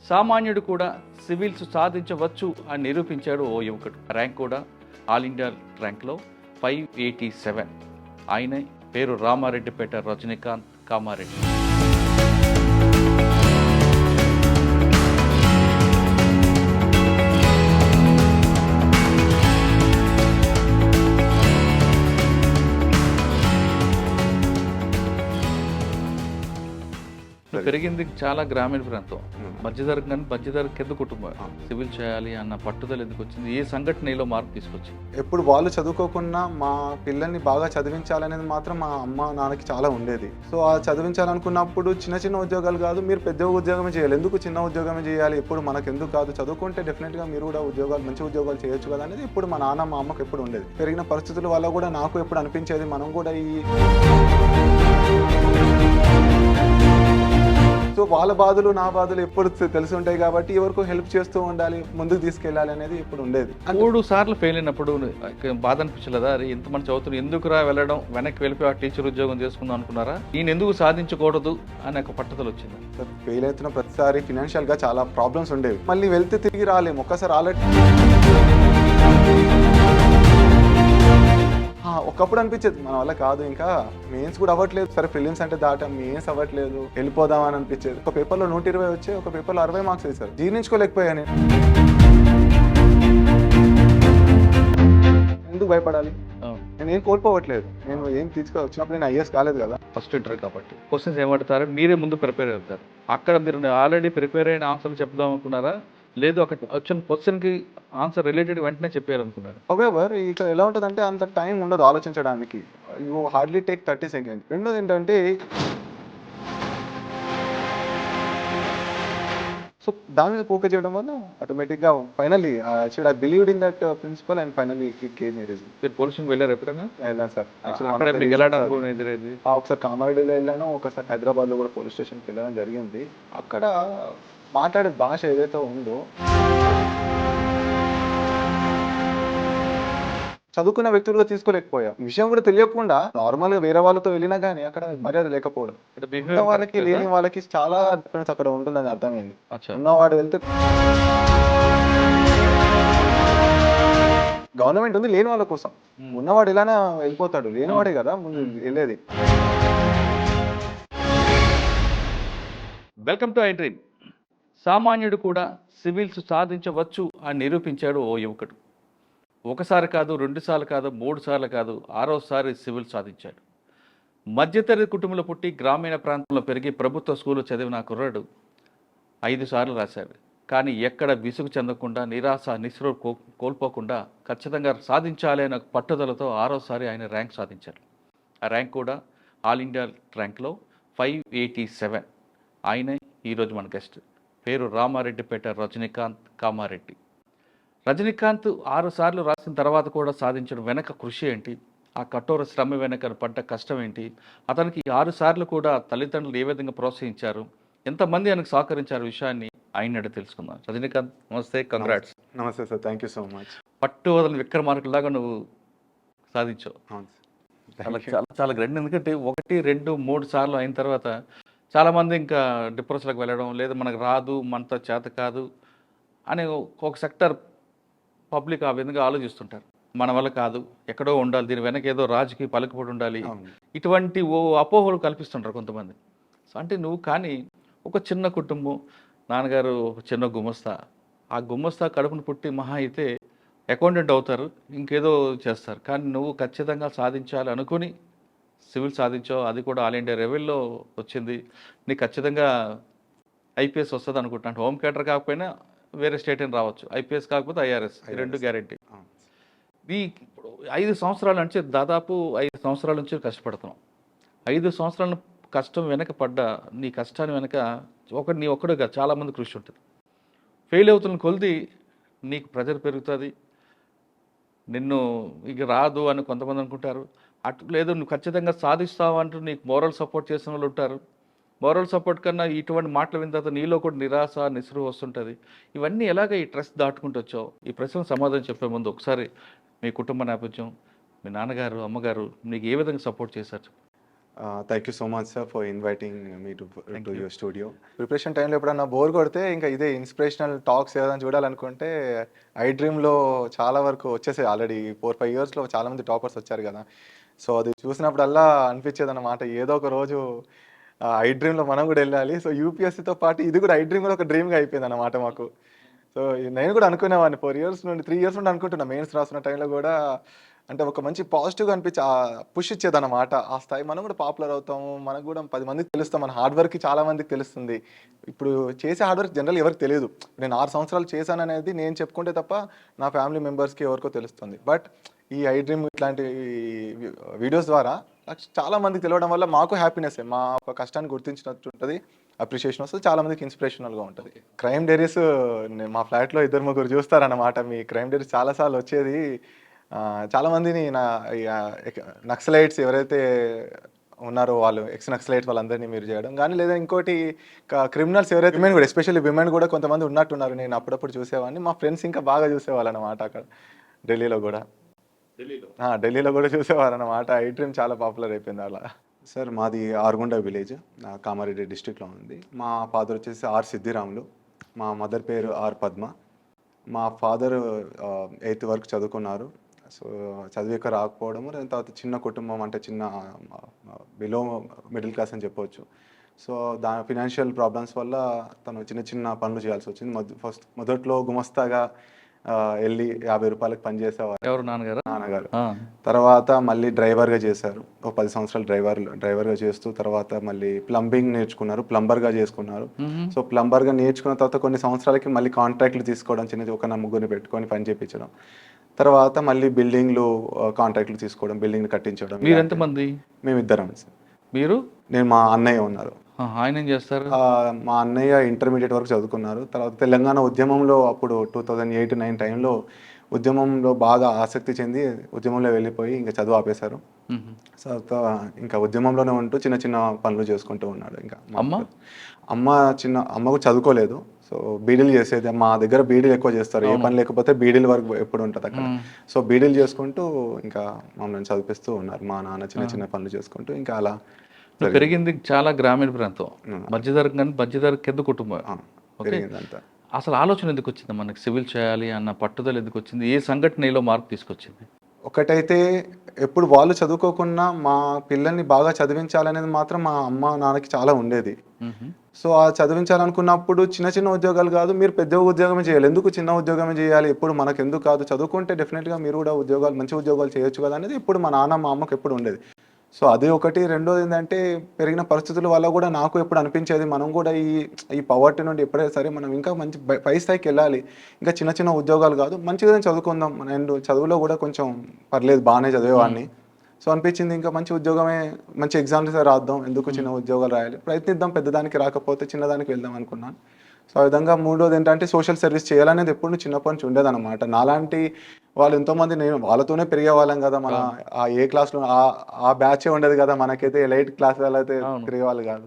సామాన్యుడు కూడా సివిల్స్ సాధించవచ్చు అని నిరూపించాడు ఓ యువకుడు. ర్యాంక్ కూడా ఆల్ ఇండియా ర్యాంక్లో 587. ఆయన పేరు రామారెడ్డిపేట రజనీకాంత్ కామారెడ్డి. పెరిగింది చాలా గ్రామీణ ప్రాంతం, మధ్యతరగతి కానీ మధ్యతరగతి కింద కుటుంబం. సివిల్ చేయాలి అన్న పట్టుదల ఎందుకు వచ్చింది? ఏ సంఘటన నీలో మార్పు తీసుకొచ్చింది? ఎప్పుడు వాళ్ళు చదువుకోకుండా మా పిల్లల్ని బాగా చదివించాలనేది మాత్రం మా అమ్మ నాన్నకి చాలా ఉండేది. సో ఆ చదివించాలనుకున్నప్పుడు చిన్న చిన్న ఉద్యోగాలు కాదు, మీరు పెద్ద ఉద్యోగమే చేయాలి, ఎందుకు చిన్న ఉద్యోగమే చేయాలి, ఎప్పుడు మనకు ఎందుకు కాదు, చదువుకుంటే డెఫినెట్గా మీరు కూడా ఉద్యోగాలు మంచి ఉద్యోగాలు చేయొచ్చు కదా అనేది ఇప్పుడు మా నాన్న మా అమ్మకి ఎప్పుడు ఉండేది. పెరిగిన పరిస్థితుల వల్ల కూడా నాకు ఎప్పుడు అనిపించేది మనం కూడా సో వాళ్ళ బాధలు నా బాధలు ఎప్పుడు తెలిసి ఉంటాయి కాబట్టి ఎవరికో హెల్ప్ చేస్తూ ఉండాలి, ముందుకు తీసుకెళ్ళాలి అనేది ఇప్పుడు ఉండేది. 3 సార్లు ఫెయిల్ అయినప్పుడు బాధ అనిపించలేదా? అరే ఇంతమంది చదువుతున్నారు, ఎందుకురా వెళ్ళడం, వెనక్కి వెళ్ళిపోయి ఆ టీచర్ ఉద్యోగం చేసుకుందాం అనుకున్నారా? నేను ఎందుకు సాధించకూడదు అనే ఒక పట్టుదల వచ్చింది. ఫెయిల్ అవుతున్న ప్రతిసారి ఫినాన్షియల్ గా చాలా ప్రాబ్లమ్స్ ఉండేవి. మళ్ళీ వెళ్తే తిరిగి రాలేము. ఒక్కసారి ఆల్రెడీ ఒకప్పుడు అనిపించేది మన వల్ల కాదు, ఇంకా మెయిన్స్ కూడా అవ్వట్లేదు, సరే ప్రిలిమ్స్ అంటే దాటం, మెయిన్స్ అవ్వట్లేదు, వెళ్ళిపోదాం అని అనిపించేది. ఒక పేపర్లో 120 వచ్చి ఒక పేపర్లో 60 మార్క్స్ వేశారు. జీర్ణించుకోలేకపోయాను. ఎందుకు భయపడాలి? నేను ఏం కోల్పోవట్లేదు, నేను ఏం వచ్చినప్పుడు నేను ఐఎస్ కాలేదు కదా, ఫస్ట్ ఇంటర్వ్యూ కాబట్టి. క్వశ్చన్స్ ఏమంటారు, మీరే ముందు ప్రిపేర్ అవుతారు. అక్కడ మీరు ఆల్రెడీ ప్రిపేర్ అయిన ఆన్సర్లు చెప్దాం అనుకున్నారా, లేదు అక్కడ వచ్చిన క్వశ్చన్కి ఆన్సర్ రిలేటెడ్ వెంటనే చెప్పారనుకున్నారు? హౌవెవర్ ఇక్కడ ఎలా ఉంటుందంటే అంత టైం ఉండదు ఆలోచించడానికి. You hardly take 30 seconds. రెండోది ఏంటంటే సో దాని మీద ఫోకస్ చేయడం వల్ల ఆటోమేటిక్గా finally I believed in that principle and finally gain it. మీరు పోలీసింగ్ వెళ్ళారు ఎప్పుడైనా? వెళ్ళాను సార్. ఒకసారి కామారెడ్డిలో వెళ్ళాను, ఒకసారి హైదరాబాద్లో కూడా పోలీస్ స్టేషన్కి వెళ్ళడం జరిగింది. అక్కడ మాట్లాడే భాష ఏదైతే ఉందో, చదువుకున్న వ్యక్తులుగా తీసుకోలేకపోయా. విషయం కూడా తెలియకుండా నార్మల్గా వేరే వాళ్ళతో వెళ్ళినా కానీ అక్కడ మర్యాద లేకపోవడం, వాళ్ళకి లేని వాళ్ళకి చాలా డిఫరెన్స్ అక్కడ ఉంటుందని అర్థమైంది. ఉన్నవాడు వెళ్తే గవర్నమెంట్ ఉంది లేని వాళ్ళ కోసం, ఉన్నవాడు ఇలానే వెళ్ళిపోతాడు, లేనివాడే కదా ముందు వెళ్ళేది. Welcome to I dream. సామాన్యుడు కూడా సివిల్స్ సాధించవచ్చు అని నిరూపించాడు ఓ యువకుడు. ఒకసారి కాదు, 2 సార్లు కాదు, 3 సార్లు కాదు, 6వసారి సివిల్ సాధించాడు. మధ్యతరగతి కుటుంబంలో పుట్టి గ్రామీణ ప్రాంతంలో పెరిగి ప్రభుత్వ స్కూల్లో చదివిన కుర్రాడు 5 సార్లు రాశాడు. కానీ ఎక్కడ విసుగు చెందకుండా, నిరాశ నిస్పృహ కోల్పోకుండా ఖచ్చితంగా సాధించాలి అనే పట్టుదలతో 6వసారి ఆయన ర్యాంక్ సాధించాడు. ఆ ర్యాంక్ కూడా ఆల్ ఇండియా ర్యాంక్లో 587. ఆయనే ఈరోజు మన గెస్ట్. పేరు రామారెడ్డిపేట రజనీకాంత్ కామారెడ్డి. రజనీకాంత్ 6 సార్లు రాసిన తర్వాత కూడా సాధించడం వెనక కృషి ఏంటి, ఆ కఠోర శ్రమ వెనక పడ్డ కష్టం ఏంటి, అతనికి 6 సార్లు కూడా తల్లిదండ్రులు ఏ విధంగా ప్రోత్సహించారు, ఎంతమంది ఆయనకు సహకరించారు విషయాన్ని ఆయన తెలుసుకుందాం. రజనీకాంత్ నమస్తే, కంగ్రాట్స్. నమస్తే sir, thank you so much. పట్టు వదలని విక్రమార్కులాగా నువ్వు సాధించావు. చాలా చాలా చాలా గ్రేట్. ఎందుకంటే 1, 2, 3 సార్లు అయిన తర్వాత చాలామంది ఇంకా డిప్రెషన్లకు వెళ్ళడం, లేదా మనకు రాదు, మనతో చేత కాదు అనే ఒక సెక్టర్ పబ్లిక్ ఆ విధంగా ఆలోచిస్తుంటారు. మన వల్ల కాదు, ఎక్కడో ఉండాలి, దీని వెనక ఏదో రాజకీయ పలుకుబడి ఉండాలి, ఇటువంటి అపోహలు కల్పిస్తుంటారు కొంతమంది. సో అంటే నువ్వు కానీ ఒక చిన్న కుటుంబం, నాన్నగారు ఒక చిన్న గుమస్తా, ఆ గుమస్తా కడుపును పుట్టి మహా అయితే అకౌంటెంట్ అవుతారు, ఇంకేదో చేస్తారు. కానీ నువ్వు ఖచ్చితంగా సాధించాలి అనుకుని సివిల్ సాధించావు. అది కూడా ఆల్ ఇండియా లెవెల్లో వచ్చింది. నీకు ఖచ్చితంగా ఐపీఎస్ వస్తుంది అనుకుంటున్నాను. హోమ్ క్యాటర్ కాకపోయినా వేరే స్టేట్ అని రావచ్చు, ఐపీఎస్ కాకపోతే ఐఆర్ఎస్, ఈ 2 గ్యారెంటీ. ఈ 5 సంవత్సరాల నుంచి దాదాపు 5 సంవత్సరాల నుంచి కష్టపడుతున్నాం. 5 సంవత్సరాల కష్టం వెనక పడ్డ నీ కష్టాన్ని వెనక నీ ఒక్కడుగా చాలామంది కృషి ఉంటుంది. ఫెయిల్ అవుతున్న కొలిది నీకు ప్రెజర్ పెరుగుతుంది, నిన్ను ఇక రాదు అని కొంతమంది అనుకుంటారు. అటు లేదు, నువ్వు ఖచ్చితంగా సాధిస్తావు అంటూ నీకు మోరల్ సపోర్ట్ చేసిన వాళ్ళు ఉంటారు. మోరల్ సపోర్ట్ కన్నా ఇటువంటి మాటలు విన్న తర్వాత నీలో కూడా నిరాశ నిస్పృహ వస్తుంటుంది. ఇవన్నీ ఎలాగ ఈ స్ట్రెస్ దాటుకుంటూ వచ్చావు? ఈ ప్రశ్నకు సమాధానం చెప్పే ముందు ఒకసారి మీ కుటుంబ నేపథ్యం, మీ నాన్నగారు అమ్మగారు నీకు ఏ విధంగా సపోర్ట్ చేశారు? Thank you so much sir for inviting me to your studio. Preparation టైంలో ఎప్పుడన్నా బోర్ కొడితే ఇంకా ఇదే ఇన్స్పిరేషనల్ టాక్స్ ఏదైనా చూడాలనుకుంటే ఐ డ్రీమ్లో చాలా వరకు వచ్చేసాయి. ఆల్రెడీ 4-5 ఇయర్స్లో చాలామంది టాపర్స్ వచ్చారు కదా. సో అది చూసినప్పుడల్లా అనిపించేది అన్నమాట, ఏదో ఒక రోజు ఐ డ్రీమ్లో మనం కూడా వెళ్ళాలి. సో యూపీఎస్సీతో పాటు ఇది కూడా ఐ డ్రీమ్ కూడా ఒక డ్రీమ్గా అయిపోయింది అన్నమాట మాకు. సో నేను కూడా అనుకునేవాడిని 3 ఇయర్స్ నుండి అనుకుంటున్నా. మెయిన్స్ రాస్తున్న టైంలో కూడా అంటే ఒక మంచి పాజిటివ్గా అనిపించి పుష్ ఇచ్చేదన్నమాట. ఆ స్థాయి మనం కూడా పాపులర్ అవుతాము, మనకు కూడా 10 మందికి తెలుస్తాం, మన హార్డ్ వర్క్ చాలా మందికి తెలుస్తుంది. ఇప్పుడు చేసే హార్డ్ వర్క్ జనరల్ ఎవరికి తెలియదు. నేను 6 సంవత్సరాలు చేశాననేది నేను చెప్పుకుంటే తప్ప నా ఫ్యామిలీ మెంబర్స్కి ఎవరికో తెలుస్తుంది. బట్ ఈ ఐ డ్రీమ్ ఇట్లాంటి వీడియోస్ ద్వారా చాలా మందికి తెలియడం వల్ల మాకు హ్యాపీనెస్, మా ఒక కష్టాన్ని గుర్తించినట్టు ఉంటుంది, అప్రిషియేషన్ వస్తుంది, చాలా మందికి ఇన్స్పిరేషనల్గా ఉంటుంది. క్రైమ్ డైరీస్ మా ఫ్లాట్లో 2-3 చూస్తారన్నమాట. మీ క్రైమ్ డైరీస్ చాలాసార్లు వచ్చేది. చాలామందిని నక్సలైట్స్ ఎవరైతే ఉన్నారో వాళ్ళు ఎక్స్ నక్సలైట్స్ వాళ్ళందరినీ మీరు చేయడం కానీ, లేదా ఇంకోటి క్రిమినల్స్ ఎవరైతే విమెన్ కూడా, ఎస్పెషల్లీ విమెన్ కూడా కొంతమంది ఉన్నట్టున్నారు. నేను అప్పుడప్పుడు చూసేవాడిని, మా ఫ్రెండ్స్ ఇంకా బాగా చూసేవాళ్ళు అన్నమాట. అక్కడ ఢిల్లీలో కూడా చూసేవారు అన్నమాట. ఐ డ్రీమ్ చాలా పాపులర్ అయిపోయింది అలా. సార్ మాది ఆర్గొండ విలేజ్, కామారెడ్డి డిస్ట్రిక్ట్లో ఉంది. మా ఫాదర్ వచ్చేసి ఆర్ సిద్ధిరాములు, మా మదర్ పేరు ఆర్ పద్మ. మా ఫాదర్ 8th వరకు చదువుకున్నారు. సో చదివిక రాకపోవడము, తర్వాత చిన్న కుటుంబం, అంటే చిన్న బిలో మిడిల్ క్లాస్ అని చెప్పవచ్చు. సో ఫినాన్షియల్ ప్రాబ్లమ్స్ వల్ల తను చిన్న పనులు చేయాల్సి వచ్చింది. మొదట్లో గుమస్తాగా వెళ్ళి 50 రూపాయలకు పని చేసేవారు. ఎవరు? నాన్నగారు. తర్వాత మళ్ళీ డ్రైవర్గా చేశారు. ఒక 10 సంవత్సరాలు డ్రైవర్గా చేస్తూ తర్వాత మళ్ళీ ప్లంబింగ్ నేర్చుకున్నారు, ప్లంబర్గా చేసుకున్నారు. సో ప్లంబర్గా నేర్చుకున్న తర్వాత కొన్ని సంవత్సరాలకి మళ్ళీ కాంట్రాక్ట్లు తీసుకోవడం, ఒక 4 పెట్టుకొని పని చేయించడం. తర్వాత మళ్ళీ బిల్డింగ్లు కాంట్రాక్ట్లు తీసుకోవడం, బిల్డింగ్ కట్టించడం. మీరు ఎంతమంది? మేము 2. మీరు? నేను, మా అన్నయ్య ఉన్నారు. ఆయన ఏం చేస్తారు? మా అన్నయ్య ఇంటర్మీడియట్ వరకు చదువుకున్నారు. తర్వాత తెలంగాణ ఉద్యమంలో అప్పుడు 2008-9 టైంలో ఉద్యమంలో బాగా ఆసక్తి చెంది ఉద్యమంలో వెళ్ళిపోయి ఇంకా చదువు ఆపేశారు. సో ఇంకా ఉద్యమంలోనే ఉంటూ చిన్న పనులు చేసుకుంటూ ఉన్నాడు. ఇంకా అమ్మ కూడా చదువుకోలేదు. సో బీడీలు చేసేది, మా దగ్గర బీడీలు ఎక్కువ చేస్తారు. ఏ పని లేకపోతే బీడీల వరకు ఎప్పుడు ఉంటుంది అక్కడ. సో బీడీలు చేసుకుంటూ ఇంకా మమ్మల్ని చదివిస్తూ ఉన్నారు. మా నాన్న చిన్న పనులు చేసుకుంటూ ఇంకా అలా. పెరిగింది చాలా గ్రామీణ ప్రాంతం, మధ్యతరగతి కింద కుటుంబం. అసలు ఆలోచన ఎందుకు వచ్చింది మనకి సివిల్ చేయాలి అన్న పట్టుదల ఎందుకు వచ్చింది? ఏ సంఘటన నీలో మార్పు తీసుకొచ్చింది? ఒకటైతే ఎప్పుడు వాళ్ళు చదువుకోకుండా మా పిల్లల్ని బాగా చదివించాలనేది మాత్రం మా అమ్మ నాన్నకి చాలా ఉండేది. సో ఆ చదివించాలనుకున్నప్పుడు చిన్న ఉద్యోగాలు కాదు, మీరు పెద్ద ఉద్యోగమే చేయాలి, ఎందుకు చిన్న ఉద్యోగమే చేయాలి, ఎప్పుడు మనకు ఎందుకు కాదు, చదువుకుంటే డెఫినెట్గా మీరు కూడా మంచి ఉద్యోగాలు చేయొచ్చు కదా అనేది ఎప్పుడు మా నాన్న మా అమ్మకు ఎప్పుడు ఉండేది. సో అది ఒకటి. రెండోది ఏంటంటే పెరిగిన పరిస్థితుల వల్ల కూడా నాకు ఎప్పుడు అనిపించేది, మనం కూడా ఈ పవర్టీ నుండి ఎప్పుడైనా సరే మనం ఇంకా మంచి పై స్థాయికి వెళ్ళాలి, ఇంకా చిన్న ఉద్యోగాలు కాదు, మంచిగా చదువుకుందాం. నేను చదువులో కూడా కొంచెం పర్లేదు, బాగానే చదివేవాడిని. సో అనిపించింది ఇంకా మంచి ఉద్యోగమే, మంచి ఎగ్జామ్స్ రాద్దాం, ఎందుకు చిన్న ఉద్యోగాలు రాయాలి, ప్రయత్నిద్దాం, పెద్దదానికి రాకపోతే చిన్నదానికి వెళ్దాం అనుకున్నాను. సో ఆ విధంగా. మూడోది ఏంటంటే సోషల్ సర్వీస్ చేయాలనేది ఎప్పుడు చిన్నప్పటి నుంచి ఉండేదన్నమాట. నాలాంటి వాళ్ళు ఎంతోమంది, నేను వాళ్ళతోనే పెరిగే వాళ్ళం కదా, మన ఆ ఏ క్లాస్లో ఆ బ్యాచే ఉండేది కదా, మనకైతే 8th క్లాస్ వాళ్ళైతే తిరిగేవాళ్ళు కాదు.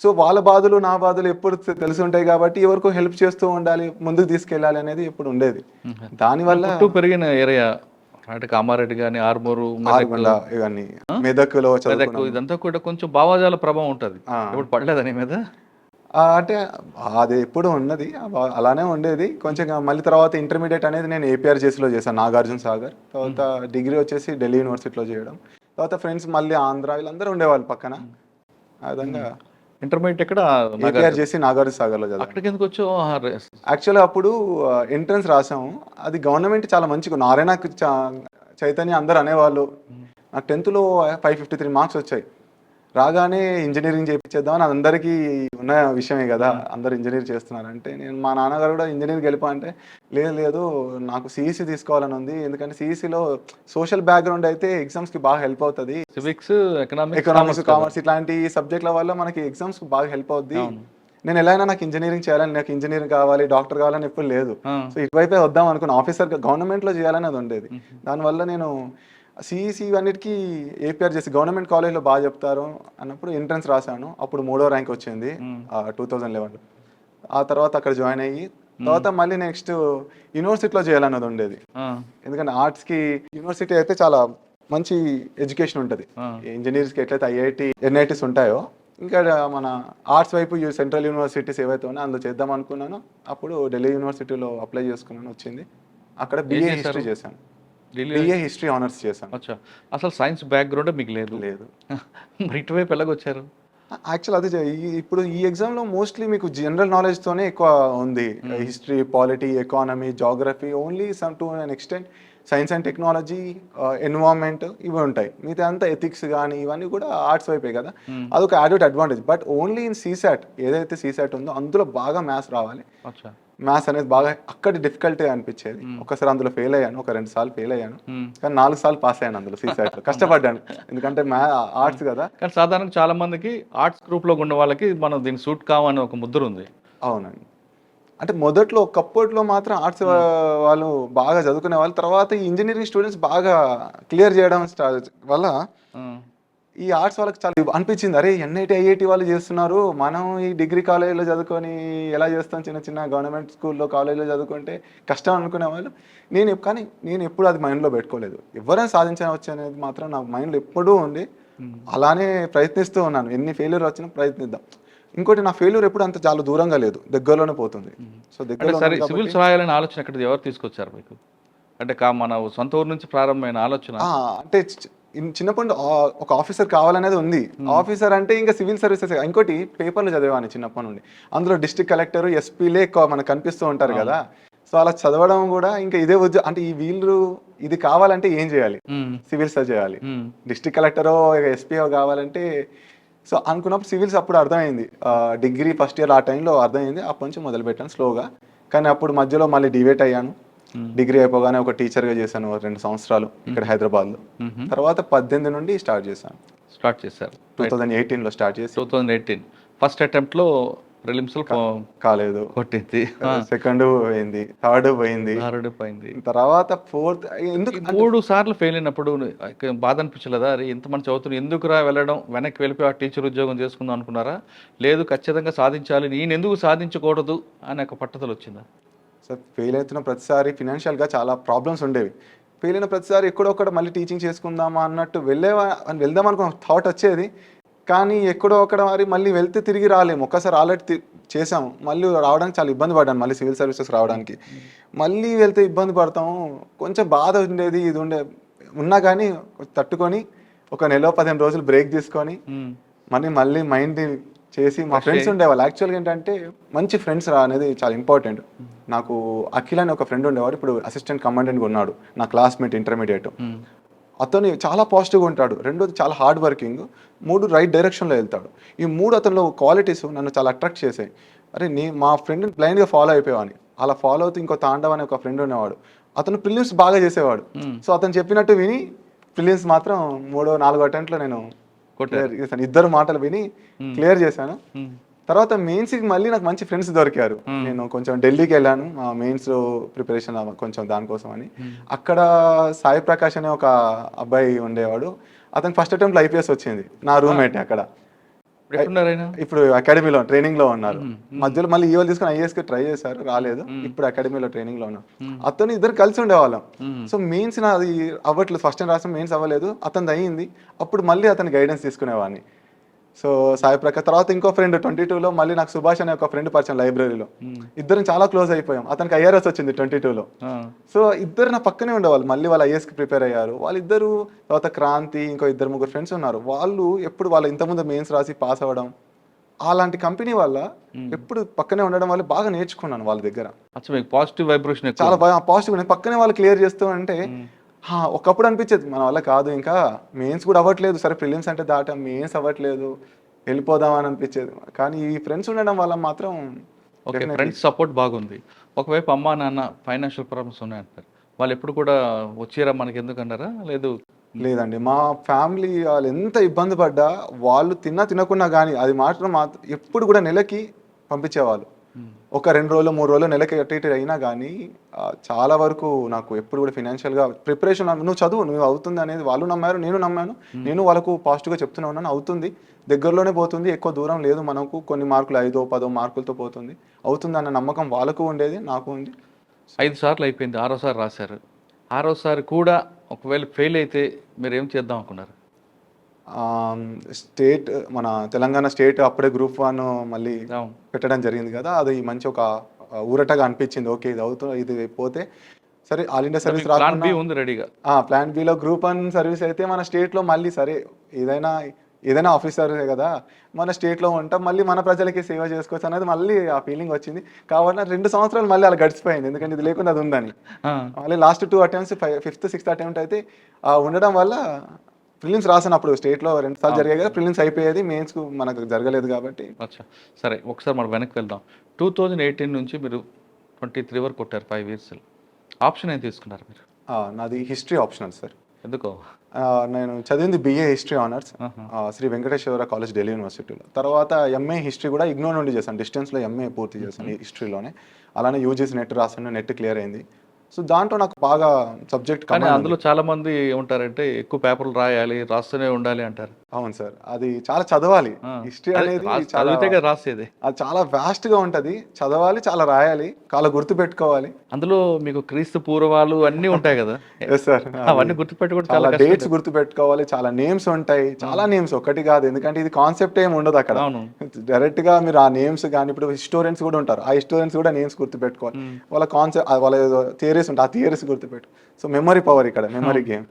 సో వాళ్ళ బాధలు నా బాధలు ఎప్పుడు తెలిసి ఉంటాయి కాబట్టి ఎవరికో హెల్ప్ చేస్తూ ఉండాలి, ముందుకు తీసుకెళ్ళాలి అనేది ఎప్పుడు ఉండేది. దానివల్ల పెరిగిన ఏరియా కామారెడ్డి కానీ, ఆర్మూరు, ఇవన్నీ మెదక్లో ఇదంతా కూడా కొంచెం భావజాల ప్రభావం ఉంటుంది. ఇప్పుడు పడలేదా నీ మీద? అంటే అది ఎప్పుడు ఉన్నది, అలానే ఉండేది కొంచెం. మళ్ళీ తర్వాత ఇంటర్మీడియట్ అనేది నేను ఏపీఆర్జేసీలో చేశాను, నాగార్జున సాగర్. తర్వాత డిగ్రీ వచ్చేసి ఢిల్లీ యూనివర్సిటీలో చేయడం. తర్వాత ఫ్రెండ్స్ మళ్ళీ ఆంధ్ర వీళ్ళందరూ ఉండేవాళ్ళు పక్కన. ఆ విధంగా ఇంటర్మీడియట్ ఎక్కడ? ఏపీఆర్జేసీ నాగార్జున సాగర్లో చదివాను. అక్కడికి ఎందుకు వచ్చావు? యాక్చువల్గా అప్పుడు ఎంట్రన్స్ రాసాము, అది గవర్నమెంట్ చాలా మంచిగా, నారాయణ చైతన్య అందరు అనేవాళ్ళు. నాకు 10th లో 553 మార్క్స్ వచ్చాయి. రాగానే ఇంజనీరింగ్ చేయించేద్దామని అందరికీ ఉన్న విషయమే కదా, అందరు ఇంజనీర్ చేస్తున్నారంటే, నేను మా నాన్నగారు కూడా ఇంజనీరింగ్ వెళ్ళిపో అంటే, లేదు నాకు సిఈసి తీసుకోవాలని ఉంది, ఎందుకంటే సిఈసిలో సోషల్ బ్యాక్గ్రౌండ్ అయితే ఎగ్జామ్స్కి బాగా హెల్ప్ అవుతుంది, సివిక్స్, ఎకనామిక్స్, కామర్స్ ఇట్లాంటి సబ్జెక్టుల వల్ల మనకి ఎగ్జామ్స్కి బాగా హెల్ప్ అవుద్ది. నేను ఎలా అయినా నాకు ఇంజనీరింగ్ చేయాలని, నాకు ఇంజనీరింగ్ కావాలి, డాక్టర్ కావాలని ఎప్పుడు లేదు. సో ఇటువైపే వద్దాం అనుకున్న, ఆఫీసర్ గవర్నమెంట్లో చేయాలని అది ఉండేది. దానివల్ల నేను సిఈసి అన్నిటికీ ఏపీఆర్జేసీ గవర్నమెంట్ కాలేజ్లో బాగా చెప్తారు అన్నప్పుడు ఎంట్రన్స్ రాశాను. అప్పుడు 3వ ర్యాంక్ వచ్చింది 2011. ఆ తర్వాత అక్కడ జాయిన్ అయ్యి తర్వాత మళ్ళీ నెక్స్ట్ యూనివర్సిటీలో చేయాలన్నది ఉండేది. ఎందుకంటే ఆర్ట్స్కి యూనివర్సిటీ అయితే చాలా మంచి ఎడ్యుకేషన్ ఉంటుంది. ఆ. ఇంజనీర్స్కి ఎట్లయితే ఐఐటి ఎన్ఐటీస్ ఉంటాయో ఇంకా మన ఆర్ట్స్ వైపు సెంట్రల్ యూనివర్సిటీస్ ఏవైతే ఉన్నాయో అందులో చేద్దాం అనుకున్నాను. అప్పుడు ఢిల్లీ యూనివర్సిటీలో అప్లై చేసుకున్నాను, వచ్చింది. అక్కడ బిఏ చేశారు? హిస్టరీ చేశాను. ఢిల్లీ బిఏ హిస్టరీ ఆనర్స్ చేశాను. అచ్చా, అసలు సైన్స్ బ్యాక్గ్రౌండ్ మీకు లేదు. లేదు మరి ఇటువైపు ఎలాగొచ్చారు? యాక్చువల్ అది ఇప్పుడు ఈ ఎగ్జామ్లో మోస్ట్లీ మీకు జనరల్ నాలెడ్జ్తోనే ఎక్కువ ఉంది. History, polity, economy, geography, only some to an extent science and technology, environment ఇవి ఉంటాయి. మిగతా అంతా ఎథిక్స్ కానీ ఇవన్నీ కూడా ఆర్ట్స్ వైపే కదా. అదొక added advantage. But only in CSAT, ఏదైతే సీసాట్ ఉందో అందులో బాగా మ్యాథ్స్ రావాలి. అచ్చా. మ్యాథ్స్ అనేది బాగా అక్కడ డిఫికల్టీ అనిపించేది. ఒకసారి అందులో ఫెయిల్ అయ్యాను, ఒక 2 సార్లు ఫెయిల్ అయ్యాను, కానీ 4 సార్లు పాస్ అయ్యాను అందులో సీసాట్లో. కష్టపడ్డాను ఎందుకంటే ఆర్ట్స్ కదా. కానీ సాధారణంగా చాలా మందికి ఆర్ట్స్ గ్రూప్లో ఉన్న వాళ్ళకి మనం దీన్ని సూట్ కావని ఒక ముద్ర ఉంది. అవునండి. అంటే మొదట్లో ఒకప్పట్లో మాత్రం ఆర్ట్స్ వాళ్ళు బాగా చదువుకునే వాళ్ళు, తర్వాత ఈ ఇంజనీరింగ్ స్టూడెంట్స్ బాగా క్లియర్ చేయడం వల్ల ఈ ఆర్ట్స్ వాళ్ళకి చాలా అనిపించింది, అరే ఎన్ఐటి ఐఐటి వాళ్ళు చేస్తున్నారు, మనం ఈ డిగ్రీ కాలేజీలో చదువుకొని ఎలా చేస్తాం, చిన్న చిన్న గవర్నమెంట్ స్కూల్లో కాలేజీలో చదువుకుంటే కష్టం అనుకునే వాళ్ళు. కానీ నేను ఎప్పుడు అది మైండ్లో పెట్టుకోలేదు. ఎవరైనా సాధించవచ్చు అనేది మాత్రం నా మైండ్లో ఎప్పుడూ ఉంది. అలానే ప్రయత్నిస్తూ ఉన్నాను. ఎన్ని ఫెయిల్యూర్ వచ్చినా ప్రయత్నిద్దాం. ఇంకోటి, నా ఫెయిల్యూర్ ఎప్పుడు అంత చాలా దూరంగా లేదు, దగ్గరలోనే పోతుంది. సో దగ్గర సరే, సివిల్స్ రాయాలని ఆలోచన ఎక్కడ ఎవరు తీసుకొచ్చారు మీకు? అంటే మన సొంత ఊరు నుంచి ప్రారంభమైన ఆలోచన? అంటే చిన్నప్పుడు ఒక ఆఫీసర్ కావాలనేది ఉంది. ఆఫీసర్ అంటే ఇంకా సివిల్ సర్వీసెస్. ఇంకోటి పేపర్లు చదివాను చిన్నప్పటి నుండి. అందులో డిస్ట్రిక్ట్ కలెక్టర్, ఎస్పీలే ఎక్కువ మనకు కనిపిస్తూ ఉంటారు కదా. సో అలా చదవడం కూడా ఇంకా ఇదే ఉద్యోగం. అంటే ఈ వీళ్ళు ఇది కావాలంటే ఏం చేయాలి, సివిల్స్ చేయాలి. డిస్ట్రిక్ట్ కలెక్టరో ఎస్పీఓ కావాలంటే సో అనుకున్నప్పుడు సివిల్స్ అప్పుడు అర్థమైంది. డిగ్రీ ఫస్ట్ ఇయర్ ఆ టైంలో అర్థమైంది. అప్పటి నుంచి మొదలుపెట్టాను స్లోగా. కానీ అప్పుడు మధ్యలో మళ్ళీ డివేట్ అయ్యాను. డిగ్రీ అయిపోగానే ఒక టీచర్గా చేశాను 2 సంవత్సరాలు ఇక్కడ హైదరాబాద్లో. తర్వాత 18 నుండి స్టార్ట్ చేశారు. 2018లో స్టార్ట్ చేసి 2018 ఫస్ట్ అటెంప్ట్లో ప్రిలిమ్స్లో కాలేదు, కొట్టింది. సెకండ్ పోయింది, థర్డ్ పోయింది, తర్వాత ఫోర్త్. ఎందుకు 3 సార్లు ఫెయిల్ అయినప్పుడు బాధ అనిపించలేదా? అరే ఇంతమంది చదువుతున్నా ఎందుకురా వెళ్ళడం, వెనక్కి వెళ్ళిపోయి ఆ టీచర్ ఉద్యోగం చేసుకుందాం అనుకున్నారా? లేదు ఖచ్చితంగా సాధించాలి, నేను ఎందుకు సాధించకూడదు అని ఒక పట్టుదల వచ్చిందా? సార్ ఫెయిల్ అవుతున్న ప్రతిసారి ఫినాన్షియల్గా చాలా ప్రాబ్లమ్స్ ఉండేవి. ఫెయిల్ అయిన ప్రతిసారి ఎక్కడొక్కడ మళ్ళీ టీచింగ్ చేసుకుందామా అన్నట్టు వెళ్దాం అనుకున్న థాట్ వచ్చేది. కానీ ఎక్కడో అక్కడ మళ్ళీ వెళ్తే తిరిగి రాలేము. ఒక్కసారి ఆల్రెడీ చేసాము, మళ్ళీ రావడానికి చాలా ఇబ్బంది పడ్డాను. మళ్ళీ సివిల్ సర్వీసెస్ రావడానికి మళ్ళీ వెళ్తే ఇబ్బంది పడతాము. కొంచెం బాధ ఉండేది, ఇది ఉన్నా కానీ తట్టుకొని ఒక నెల 15 రోజులు బ్రేక్ తీసుకొని మళ్ళీ మైండ్ చేసి మా ఫ్రెండ్స్ ఉండేవాళ్ళు. యాక్చువల్గా ఏంటంటే మంచి ఫ్రెండ్స్ అనేది చాలా ఇంపార్టెంట్. నాకు అఖిల్ అని ఒక ఫ్రెండ్ ఉండేవాడు, ఇప్పుడు అసిస్టెంట్ కమాండెంట్గా ఉన్నాడు, నా క్లాస్మేట్ ఇంటర్మీడియట్. అతను చాలా పాజిటివ్గా ఉంటాడు, రెండోది చాలా హార్డ్ వర్కింగ్, 3 రైట్ డైరెక్షన్లో వెళ్తాడు. ఈ 3 అతనిలో క్వాలిటీస్ నన్ను చాలా అట్రాక్ట్ చేశాయి. అరే మా ఫ్రెండ్ని బ్లైండ్గా ఫాలో అయిపోయావని. అలా ఫాలో అవుతూ ఇంకో తాండవ్ అనే ఒక ఫ్రెండ్ ఉండేవాడు, అతను ప్రిలిమ్స్ బాగా చేసేవాడు. సో అతను చెప్పినట్టు విని ప్రిలిమ్స్ మాత్రం 3-4 అటెంప్ట్లో నేను క్లియర్ చేశాను. 2 మాటలు విని క్లియర్ చేశాను. తర్వాత మెయిన్స్కి మళ్ళీ నాకు మంచి ఫ్రెండ్స్ దొరికారు. నేను కొంచెం ఢిల్లీకి వెళ్ళాను మెయిన్స్ ప్రిపరేషన్ కొంచెం దానికోసం అని. అక్కడ సాయి ప్రకాష్ అనే ఒక అబ్బాయి ఉండేవాడు. అతను ఫస్ట్ అటెంప్ట్లో ఐపీఎస్ వచ్చింది, నా రూమ్మేట్. అక్కడ ఇప్పుడు అకాడమీలో ట్రైనింగ్లో ఉన్నారు. మధ్యలో మళ్ళీ ఈవెల్ తీసుకుని ఐఏఎస్కి ట్రై చేశారు, రాలేదు. ఇప్పుడు అకాడమీలో ట్రైనింగ్లో ఉన్నారు. అతను ఇద్దరు కలిసి ఉండేవాళ్ళం. సో మెయిన్స్ నాది అవ్వట్లేదు, ఫస్ట్ టైం రాసిన మెయిన్స్ అవ్వలేదు, అతనిది అయ్యింది. అప్పుడు మళ్ళీ అతని గైడెన్స్ తీసుకునేవాడిని. సో సాయి ప్రకాష్ తర్వాత ఇంకో ఫ్రెండ్ 22లో మళ్ళీ నాకు సుభాష్ అనే ఒక ఫ్రెండ్ పరిచయం లైబ్రరీలో. ఇద్దరం చాలా క్లోజ్ అయిపోయాం. అతనికి ఐఆర్ఎస్ వచ్చింది 22లో. సో ఇద్దరు నా పక్కనే ఉండేవాళ్ళు. మళ్ళీ వాళ్ళు ఐఏఎస్కి ప్రిపేర్ అయ్యారు వాళ్ళిద్దరు. తర్వాత క్రాంతి, ఇంకో 2-3 ఫ్రెండ్స్ ఉన్నారు. వాళ్ళు ఎప్పుడు వాళ్ళ ఇంతకుముందు మెయిన్స్ రాసి పాస్ అవ్వడం, అలాంటి కంపెనీ వల్ల ఎప్పుడు పక్కనే ఉండడం వల్ల బాగా నేర్చుకున్నాను వాళ్ళ దగ్గర. పాజిటివ్ వైబ్రేషన్ చాలా బాగా పాజిటివ్. పక్కనే వాళ్ళు క్లియర్ చేస్తూ అంటే ఒకప్పుడు అనిపించేది మన వల్ల కాదు, ఇంకా మెయిన్స్ కూడా అవ్వట్లేదు, సరే ప్రిలిమ్స్ అంటే దాటం, మెయిన్స్ అవ్వట్లేదు, వెళ్ళిపోదాం అని అనిపించేది. కానీ ఈ ఫ్రెండ్స్ ఉండడం వల్ల మాత్రం ఫ్రెండ్స్ సపోర్ట్ బాగుంది. ఒకవైపు అమ్మా నాన్న ఫైనాన్షియల్ ప్రాబ్లమ్స్ ఉన్నాయంటారు, వాళ్ళు ఎప్పుడు కూడా వచ్చారా మనకి ఎందుకు అన్నారా? లేదండి, మా ఫ్యామిలీ వాళ్ళు ఎంత ఇబ్బంది పడ్డా వాళ్ళు తినకున్నా కానీ అది మాత్రం ఎప్పుడు కూడా నెలకి పంపించేవాళ్ళు. ఒక 2 రోజులు 3 రోజులు నెలకి అటు ఇటు అయినా కానీ చాలా వరకు నాకు ఎప్పుడు కూడా ఫినాన్షియల్గా ప్రిపరేషన్, నువ్వు చదువు, నువ్వు అవుతుంది అనేది వాళ్ళు నమ్మారు, నేను నమ్మాను. నేను వాళ్ళకు పాజిటివ్గా చెప్తూనే ఉన్నాను, అవుతుంది, దగ్గరలోనే పోతుంది, ఎక్కువ దూరం లేదు మనకు, కొన్ని మార్కులు 5-10 మార్కులతో పోతుంది, అవుతుంది అన్న నమ్మకం వాళ్ళకు ఉండేది, నాకు ఉంది. 5 సార్లు అయిపోయింది, 6వ సారి రాశారు. ఆరోసారి కూడా ఒకవేళ ఫెయిల్ అయితే మీరు ఏం చేద్దాం అనుకున్నారు? స్టేట్ మన తెలంగాణ స్టేట్ అప్పుడే గ్రూప్ 1 మళ్ళీ అవును. పెట్టడం జరిగింది కదా, అది మంచి ఒక ఊరటగా అనిపించింది. ఓకే, ఇది పోతే సరే ఆల్ ఇండియా సర్వీస్ ప్లాన్ రాకుండా బి ఉంది రెడీగా. ప్లాన్ బిలో గ్రూప్ 1 సర్వీస్ అయితే మన స్టేట్లో మళ్ళీ సరే ఏదైనా ఆఫీసరే కదా, మన స్టేట్లో ఉంటాం, మళ్ళీ మన ప్రజలకి సేవ చేసుకోవచ్చు అనేది మళ్ళీ ఆ ఫీలింగ్ వచ్చింది. కాబట్టి 2 సంవత్సరాలు మళ్ళీ అలా గడిచిపోయింది, ఎందుకంటే ఇది లేకుండా అది ఉందని. మళ్ళీ last 2 attempts 5th 6th attempt అయితే ఉండడం వల్ల ప్రిలిమ్స్ రాసినప్పుడు స్టేట్లో 2 సార్లు జరిగాయి కదా, ప్రిలిమ్స్ అయిపోయేది, మెయిన్స్కు మనకు జరగలేదు కాబట్టి. అచ్చా, సరే ఒకసారి మనం వెనక్కి వెళ్దాం. 2018 నుంచి మీరు 23 వరకు కొట్టారు, 5 years. ఆప్షన్ ఏం తీసుకున్నారు మీరు? నాది హిస్టరీ ఆప్షనల్ సార్. ఎందుకో? నేను చదివింది BA history honours Shri Venkateswara college Delhi యూనివర్సిటీలో. తర్వాత MA హిస్టరీ కూడా ఇగ్నోర్ నుండి చేశాను, డిస్టెన్స్లో MA పూర్తి చేశాను హిస్టరీలోనే. అలానే UGC నెట్ రాసాను, నెట్ క్లియర్ అయింది. సో దాంట్లో నాకు బాగా సబ్జెక్ట్ కానీ అందులో చాలా మంది ఏమంటారంటే ఎక్కువ పేపర్లు రాయాలి, రాస్తూనే ఉండాలి అంటారు. అవును సార్, అది చాలా చదవాలి. హిస్టరీ అనేది రాసేది అది చాలా వాస్ట్ గా ఉంటది, చదవాలి, చాలా రాయాలి, చాలా గుర్తు పెట్టుకోవాలి. అందులో మీకు క్రీస్తు పూర్వాలు అన్నీ ఉంటాయి కదా. సార్ అవన్నీ గుర్తుపెట్టుకోవడం చాలా డేట్స్ గుర్తు పెట్టుకోవాలి, చాలా నేమ్స్ ఉంటాయి, చాలా నేమ్స్ ఒకటి కాదు, ఎందుకంటే ఇది కాన్సెప్ట్ ఏమి ఉండదు అక్కడ. డైరెక్ట్ గా మీరు ఆ నేమ్స్ కానీ, ఇప్పుడు హిస్టోరియన్స్ కూడా ఉంటారు, ఆ హిస్టోరియన్స్ కూడా నేమ్స్ గుర్తు పెట్టుకోవాలి, వాళ్ళ కాన్సెప్ట్ వాళ్ళ థియరీస్ ఉంటాయి, ఆ థియరీస్ గుర్తుపెట్టు. సో మెమరీ పవర్ ఇక్కడ, మెమరీ గేమ్.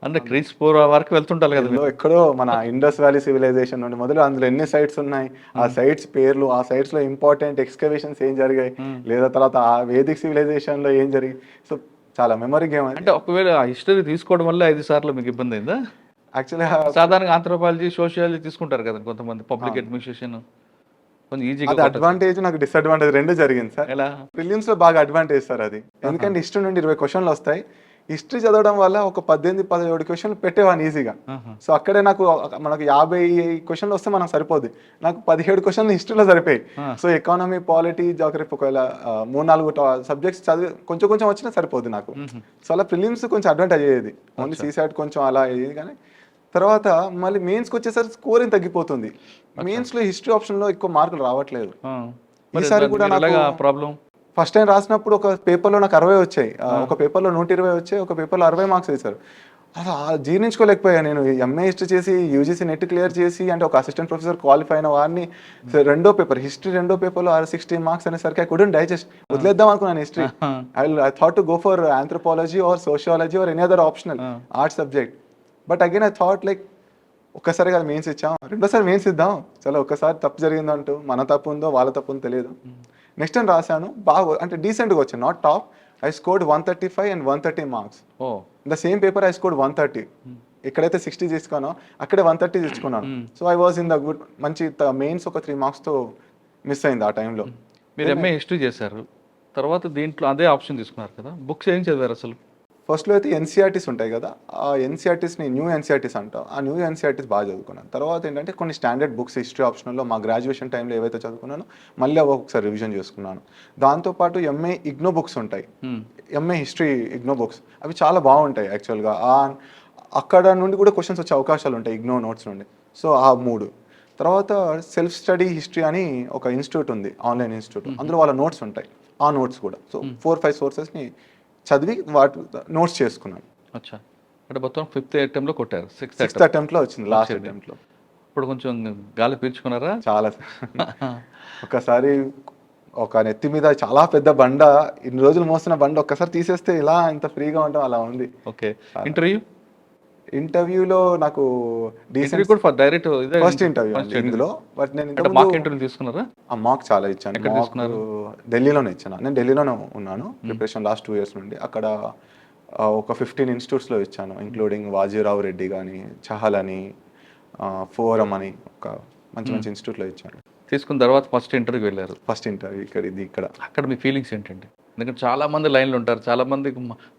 అంటే క్రీస్తు పూర్వ వరకు వెళ్తుంటారు కదా. ఎక్కడో మన ఇండస్ వ్యాలీ సివిలైజేషన్ నుండి మొదలు అందులో ఎన్ని సైట్స్ ఉన్నాయి, ఆ సైట్స్ పేర్లు, ఆ సైట్స్ లో ఇంపార్టెంట్ ఎక్స్కవేషన్స్ ఏం జరిగాయి, లేదా తర్వాత ఆ వేదిక్ సివిలైజేషన్ లో ఏం జరిగాయి. సో చాలా మెమరీ గేమ్. అంటే ఒకవేళ హిస్టరీ తీసుకోవడం వల్ల 5 సార్లు మీకు ఇబ్బంది అయిందా? యాక్చువల్లీ సాధారణంగా ఆంథ్రోపాలజీ, సోషియాలజీ తీసుకుంటారు కదా కొంతమంది, పబ్లిక్ అడ్మినిస్ట్రేషన్ కొంచెం ఈజీగా. అది అడ్వాంటేజ్, నాకు డిసడ్వాంటేజ్ రెండు జరిగింది సార్. ఎలా? ప్రిలిమ్స్ లో బాగా అడ్వాంటేజ్ సార్ అది, ఎందుకంటే హిస్టరీ నుండి 20 క్వశ్చన్లు వస్తాయి. హిస్టరీ చదవడం వల్ల ఒక 18-17 క్వశ్చన్లు పెట్టేవాడిని ఈజీగా. సో అక్కడే మనకు 50 క్వశ్చన్లు వస్తే మనకు సరిపోద్ది, నాకు 17 క్వశ్చన్లు హిస్టరీలో సరిపోయి. సో ఎకానమీ, పాలిటీ, జాగ్రఫీ ఒకవేళ 3-4 సబ్జెక్ట్స్ చదివి కొంచెం కొంచెం వచ్చినా సరిపోద్ది నాకు. సో అలా ప్రిలిమ్స్ కొంచెం అడ్వాంటేజ్ అయ్యేది, ఓన్లీ సీసాట్ కొంచెం అలా అయ్యేది. కానీ తర్వాత మళ్ళీ మెయిన్స్కి వచ్చేసరికి స్కోరింగ్ తగ్గిపోతుంది. మెయిన్స్లో హిస్టరీ ఆప్షన్లో ఎక్కువ మార్కులు రావట్లేదు. ఈసారి కూడా నాకు ప్రాబ్లం, ఫస్ట్ టైం రాసినప్పుడు ఒక పేపర్లో నాకు 60 వచ్చాయి, ఒక పేపర్లో 120 వచ్చాయి, ఒక పేపర్లో 60 మార్క్స్ వేశారు. అసలు జీర్ణించుకోలేకపోయాను నేను. MA హిస్టరీ చేసి UGC నెట్ క్లియర్ చేసి, అంటే ఒక అసిస్టెంట్ ప్రొఫెసర్ క్వాలిఫై అయిన వారిని రెండో పేపర్ హిస్టరీ, రెండో పేపర్లో 16 మార్క్స్ అనేసరికి ఐ కుడెంట్ డైజెస్ట్. వదిలేద్దాం అనుకున్నాను history. I thought to go for anthropology are sociology or any other optional arts subject. But again I thought like ఒక్కసారి కదా మెయిన్స్ ఇచ్చాం, రెండోసారి మెయిన్స్ ఇద్దాం, చలో ఒక్కసారి తప్పు జరిగిందంటూ, మన తప్పు ఉందో వాళ్ళ తప్పు ఉందో తెలియదు. నెక్స్ట్ టైం రాశాను, బాగా అంటే డీసెంట్గా వచ్చాను, not top. I scored 135 and 130 marks. The same paper I scored 130. ఎక్కడైతే 60 తీసుకున్నానో అక్కడే 130 తెచ్చుకున్నాను. So I was in the good, మంచి మెయిన్స్ ఒక 3 మార్క్స్తో మిస్ అయింది ఆ టైంలో. మీరు MA హిస్టరీ చేశారు, తర్వాత దీంట్లో అదే ఆప్షన్ తీసుకున్నారు కదా, బుక్స్ ఏం చదివారు అసలు? ఫస్ట్లో అయితే NCERTs ఉంటాయి కదా, ఆ NCERTsని న్యూ NCERTs అంటాం, ఆ న్యూ NCERTs బాగా చదువుకున్నాను. తర్వాత ఏంటంటే కొన్ని స్టాండర్డ్ బుక్స్ హిస్టరీ ఆప్షనల్లో మా గ్రాడ్యుయేషన్ టైంలో ఏవైతే చదువుకున్నానో మళ్ళీ ఒకసారి రివిజన్ చేసుకున్నాను. దాంతోపాటు MA ఇగ్నో బుక్స్ ఉంటాయి, MA హిస్టరీ ఇగ్నో బుక్స్, అవి చాలా బాగుంటాయి యాక్చువల్గా. అక్కడ నుండి కూడా క్వశ్చన్స్ వచ్చే అవకాశాలు ఉంటాయి ఇగ్నో నోట్స్ నుండి. సో ఆ 3. తర్వాత సెల్ఫ్ స్టడీ హిస్టరీ అని ఒక ఇన్స్టిట్యూట్ ఉంది, ఆన్లైన్ ఇన్స్టిట్యూట్, అందులో వాళ్ళ నోట్స్ ఉంటాయి, ఆ నోట్స్ కూడా. సో 4-5 సోర్సెస్ని చదివి వాటి నోట్స్ చేసుకున్నాను. అచ్చా, అంటే మొత్తం 5th అటెంప్ట్లో కొట్టారు, 6th అటెంప్ట్లో వచ్చింది, లాస్ట్ అటెంప్ట్లో. ఇప్పుడు కొంచెం గాలి పీల్చుకున్నారా? చాలా. ఒకసారి ఒక నెత్తి మీద చాలా పెద్ద బండ, ఇన్ని రోజులు మోస్తున్న బండ ఒక్కసారి తీసేస్తే ఇలా ఇంత ఫ్రీగా ఉంటాం, అలా ఉంది. ఓకే, ఇంటర్వ్యూలో నాకు డైరెక్ట్ ఫస్ట్ ఇంటర్వ్యూ ఇందులో. బట్ నేను ఇంటర్వ్యూ తీసుకున్నారా? మాక్ చాలా ఇచ్చాను, ఢిల్లీలోనే ఇచ్చాను. నేను ఢిల్లీలోనే ఉన్నాను ప్రిపరేషన్ లాస్ట్ 2 years నుండి. అక్కడ ఒక 15 ఇన్స్టిట్యూట్స్లో ఇచ్చాను, ఇంక్లూడింగ్ వాజీరావు రెడ్డి కానీ, చహల్ అని, ఫోరం అని, ఒక మంచి మంచి ఇన్స్టిట్యూట్లో ఇచ్చాను. తీసుకున్న తర్వాత ఫస్ట్ ఇంటర్వ్యూకి వెళ్ళారు. ఫస్ట్ ఇంటర్వ్యూ ఇక్కడ. అక్కడ మీ ఫీలింగ్స్ ఏంటండి? ఎందుకంటే చాలా మంది లైన్లో ఉంటారు, చాలా మంది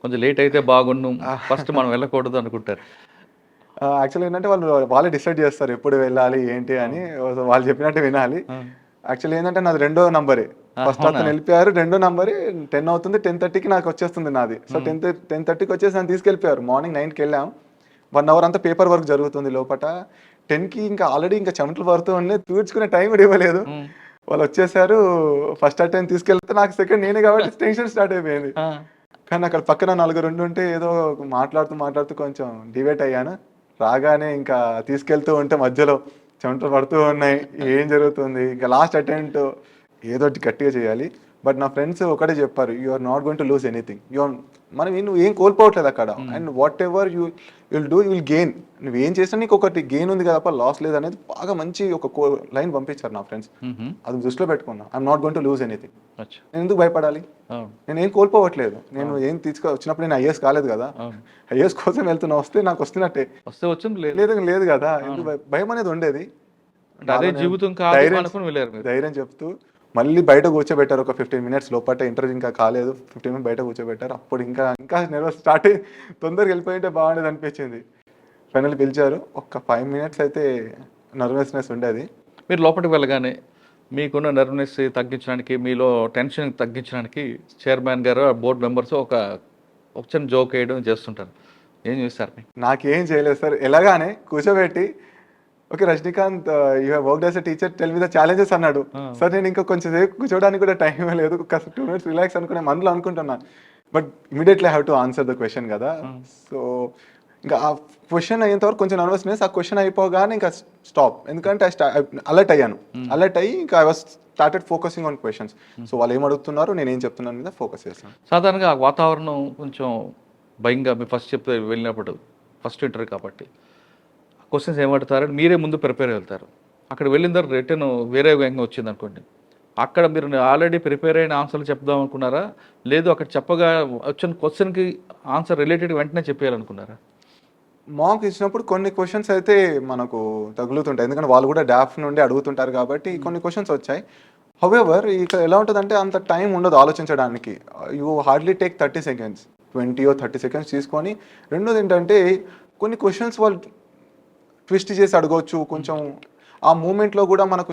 కొంచెం లేట్ అయితే బాగుండు, ఫస్ట్ మనం వెళ్ళకూడదు అనుకుంటారు. యాక్చువల్లీ ఏంటంటే వాళ్ళే డిసైడ్ చేస్తారు ఎప్పుడు వెళ్ళాలి ఏంటి అని, వాళ్ళు చెప్పినట్టు వినాలి. యాక్చువల్లీ ఏంటంటే నాది 2వ నంబరే, ఫస్ట్ అతను వెళ్ళిపోయారు, 2వ నంబరే 10 అవుతుంది, 10:30కి నాకు వచ్చేస్తుంది నాది. సో 10:30కి వచ్చేసి నన్ను తీసుకెళ్ళిపోయారు. మార్నింగ్ 9కి వెళ్ళాం, 1 hour అంతా పేపర్ వర్క్ జరుగుతుంది లోపల. 10కి ఇంకా ఆల్రెడీ ఇంకా చెమటలు పడుతూ ఉండే, తూర్చుకునే టైం ఇవ్వలేదు. వాళ్ళు వచ్చేసారు, ఫస్ట్ అటెంప్ట్ తీసుకెళ్తే నాకు సెకండ్ నేనే కాబట్టి టెన్షన్ స్టార్ట్ అయిపోయింది. కానీ అక్కడ పక్కన నలుగురు ఉంటే ఏదో మాట్లాడుతూ కొంచెం డివేట్ అయ్యాను. రాగానే ఇంకా తీసుకెళ్తూ ఉంటే మధ్యలో చెమటలు పడుతూ ఉన్నాయి. ఏం జరుగుతుంది? ఇంకా లాస్ట్ అటెంప్ట్ ఏదో ఒకటి గట్టిగా చేయాలి. బట్ నా ఫ్రెండ్స్ ఒకటే చెప్పారు, you are not going to lose anything. నువ్వు ఏం కోల్పోవట్లేదు అక్కడ. And whatever will do, you will gain. నువ్వు ఏం చేసినా నీకు ఒకటి గెయిన్ ఉంది కదా, లాస్ లేదు అనేది బాగా మంచి ఒక లైన్ పంపించారు నా ఫ్రెండ్స్. అది దృష్టిలో పెట్టుకున్నా. I'm not going to lose anything. నేను ఎందుకు భయపడాలి? నేను ఏం కోల్పోవట్లేదు. నేను ఏం వచ్చినప్పుడు నేను ఐఏఎస్ కాలేదు కదా, ఐఏఎస్ కోసం వెళ్తున్నా. వస్తే నాకు వస్తున్నట్టే, లేదు కదా. ఎందుకు భయం అనేది ఉండేది. ధైర్యం చెప్తూ మళ్ళీ బయట కూర్చోబెట్టారు. ఒక 15 minutes లోపల ఇంటర్వ్యూ ఇంకా కాలేదు, 15 minutes బయట కూర్చోబెట్టారు. అప్పుడు ఇంకా నెర్వస్ స్టార్ట్ అయ్యి తొందరగా వెళ్ళిపోయింటే బాగుండేది అనిపించింది. ఫైనల్ పిలిచారు. ఒక 5 minutes అయితే నర్వస్నెస్ ఉండేది. మీరు లోపలికి వెళ్ళగానే మీకున్న నర్వస్నెస్ తగ్గించడానికి, మీలో టెన్షన్ తగ్గించడానికి చైర్మన్ గారు, బోర్డు మెంబర్స్ ఒక చిన్న జోక్ వేయడం చేస్తుంటారు. ఏం చేస్తారు? నాకేం చేయలేదు సార్. ఎలాగానే కూర్చోబెట్టి, okay Rajinikanth, you have worked as a teacher, tell me the challenges అన్నాడు. సార్ నేను ఇంకా కొంచెం సేపు కూర్చోడానికి కూడా టైం లేదు, 2 minutes రిలాక్స్ అనుకునే మనలో అనుకుంటున్నాను. But immediately have to answer the question కదా. సో ఇంకా ఆ క్వశ్చన్ అయ్యేంత వరకు కొంచెం నర్వస్నెస్. ఆ క్వశ్చన్ అయిపోగానే ఇంకా స్టాప్. ఎందుకంటే అలర్ట్ అయ్యాను. అలర్ట్ అయ్యి ఇంకా I was started focusing on questions. So వాళ్ళు ఏం అడుగుతున్నారు, నేను ఏం చెప్తున్నాను మీద ఫోకస్ చేస్తాను. సాధారణంగా ఆ వాతావరణం కొంచెం భయంగా, మీరు ఫస్ట్ చెప్తే వెళ్ళినప్పుడు ఫస్ట్ ఇంటర్వ్యూ కాబట్టి క్వశ్చన్స్ ఏమడుతారని మీరే ముందు ప్రిపేర్ వెళ్తారు. అక్కడ వెళ్ళిన తర్వాత రిటర్న్ వేరే విధంగా వచ్చింది అనుకోండి, అక్కడ మీరు ఆల్రెడీ ప్రిపేర్ అయిన ఆన్సర్లు చెప్దాం అనుకున్నారా, లేదు అక్కడ చెప్పగా వచ్చిన క్వశ్చన్కి ఆన్సర్ రిలేటెడ్ వెంటనే చెప్పేయాలనుకున్నారా? మాక్ ఇచ్చినప్పుడు కొన్ని క్వశ్చన్స్ అయితే మనకు తగులుతుంటాయి, ఎందుకంటే వాళ్ళు కూడా డాఫ్ నుండి అడుగుతుంటారు కాబట్టి కొన్ని క్వశ్చన్స్ వచ్చాయి. హౌఎవర్ ఇక్కడ ఎలా ఉంటుందంటే అంత టైం ఉండదు ఆలోచించడానికి. You hardly take 30 seconds, 20 or 30 seconds తీసుకొని. రెండోది ఏంటంటే కొన్ని క్వశ్చన్స్ వాళ్ళు ట్విస్ట్ చేసి అడగవచ్చు. కొంచెం ఆ మూమెంట్లో కూడా మనకు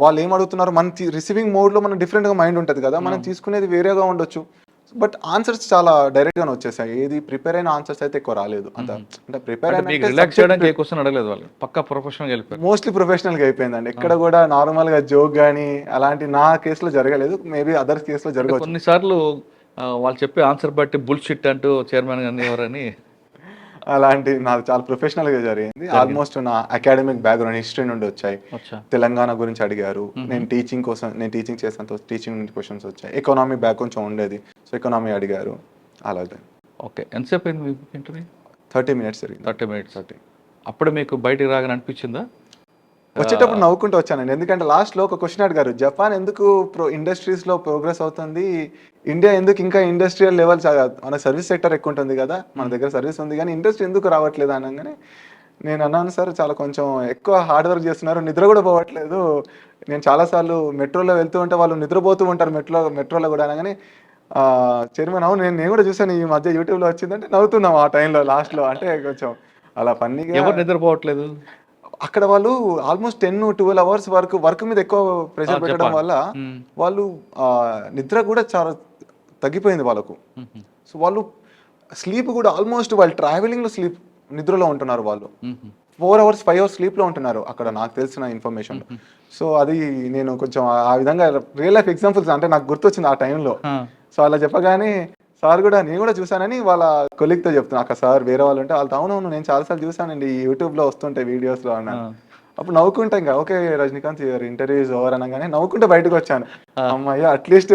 వాళ్ళు ఏం అడుగుతున్నారు, మన రిసీవింగ్ మోడ్లో మనం డిఫరెంట్గా మైండ్ ఉంటుంది కదా, మనం తీసుకునేది వేరేగా ఉండొచ్చు. బట్ ఆన్సర్స్ చాలా డైరెక్ట్గానే వచ్చేసాయి. ఏది ప్రిపేర్ అయిన ఆన్సర్స్ అయితే ఎక్కువ రాలేదు. అంటే ప్రిపేర్ మోస్ట్లీ ప్రొఫెషనల్గా అయిపోయిందండి. ఎక్కడ కూడా నార్మల్గా జోక్ కానీ అలాంటి నా కేసులో జరగలేదు. మేబీ అదర్స్ కేసులో జరగవచ్చు. కొన్నిసార్లు వాళ్ళు చెప్పే ఆన్సర్ బట్టి బుల్షిట్ అంటూ చైర్మన్ గారిని ఎవరని అలాంటి నాది చాలా ప్రొఫెషనల్గా జరిగింది. ఆల్మోస్ట్ నా అకాడమిక్ బ్యాక్గ్రౌండ్ హిస్టరీ నుండి వచ్చాయి. తెలంగాణ గురించి అడిగారు. నేను టీచింగ్ చేసాను, టీచింగ్ నుండి క్వశ్చన్స్ వచ్చాయి. ఎకనామీ బ్యాక్ కొంచెం ఉండేది, సో ఎకనామీ అడిగారు. అలాగే. ఓకే, ఎంతసేపు అయింది ఇంటర్వ్యూ? 30 minutes జరిగింది. 30 minutes. అప్పుడు మీకు బయటికి రాగానే అనిపించిందా? వచ్చేటప్పుడు నవ్వుకుంటూ వచ్చానండి. ఎందుకంటే లాస్ట్లో ఒక క్వశ్చన్ అడిగారు, జపాన్ ఎందుకు ఇండస్ట్రీస్లో ప్రోగ్రెస్ అవుతుంది, ఇండియా ఎందుకు ఇంకా ఇండస్ట్రియల్ లెవెల్, మన సర్వీస్ సెక్టర్ ఎక్కువ ఉంటుంది కదా, మన దగ్గర సర్వీస్ ఉంది కానీ ఇండస్ట్రీ ఎందుకు రావట్లేదు అనగానే నేను అన్నాను, సార్ చాలా కొంచెం ఎక్కువ హార్డ్ వర్క్ చేస్తున్నారు, నిద్ర కూడా పోవట్లేదు. నేను చాలాసార్లు మెట్రోలో వెళ్తూ ఉంటే వాళ్ళు నిద్రపోతూ ఉంటారు మెట్రోలో కూడా అనగానే, చైర్మన్ అవును నేను కూడా చూసాను ఈ మధ్య యూట్యూబ్లో వచ్చిందంటే నవ్వుతున్నాం ఆ టైంలో లాస్ట్లో. అంటే కొంచెం అలా ఫన్నీగా. ఎవరు నిద్రపోవట్లేదు అక్కడ? వాళ్ళు ఆల్మోస్ట్ 10 to 12 hours వర్క్ మీద ఎక్కువ ప్రెషర్ పెట్టడం వల్ల వాళ్ళు నిద్ర కూడా చాలా తగ్గిపోయింది వాళ్ళకు. సో వాళ్ళు స్లీప్ కూడా ఆల్మోస్ట్ వాళ్ళు ట్రావెలింగ్లో నిద్రలో ఉంటున్నారు. వాళ్ళు 4 hours 5 hours స్లీప్లో ఉంటున్నారు అక్కడ, నాకు తెలిసిన ఇన్ఫర్మేషన్. సో అది నేను కొంచెం ఆ విధంగా రియల్ లైఫ్ ఎగ్జాంపుల్స్ అంటే నాకు గుర్తొచ్చింది ఆ టైంలో. సో అలా చెప్పగానే సార్ కూడా నేను కూడా చూసానని వాళ్ళ కొలీగ్తో చెప్తున్నా. అక్కడ సార్ వేరే వాళ్ళు ఉంటే వాళ్ళతో అవునవును నేను చాలాసార్లు చూసానండి యూట్యూబ్లో వస్తుంటాయి వీడియోస్లో అన్నాను. అప్పుడు నవ్వుకుంటా ఇంకా okay Rajinikanth interview is over అనగానే నవ్వుకుంటే బయటకు వచ్చాను. అమ్మాయి అట్లీస్ట్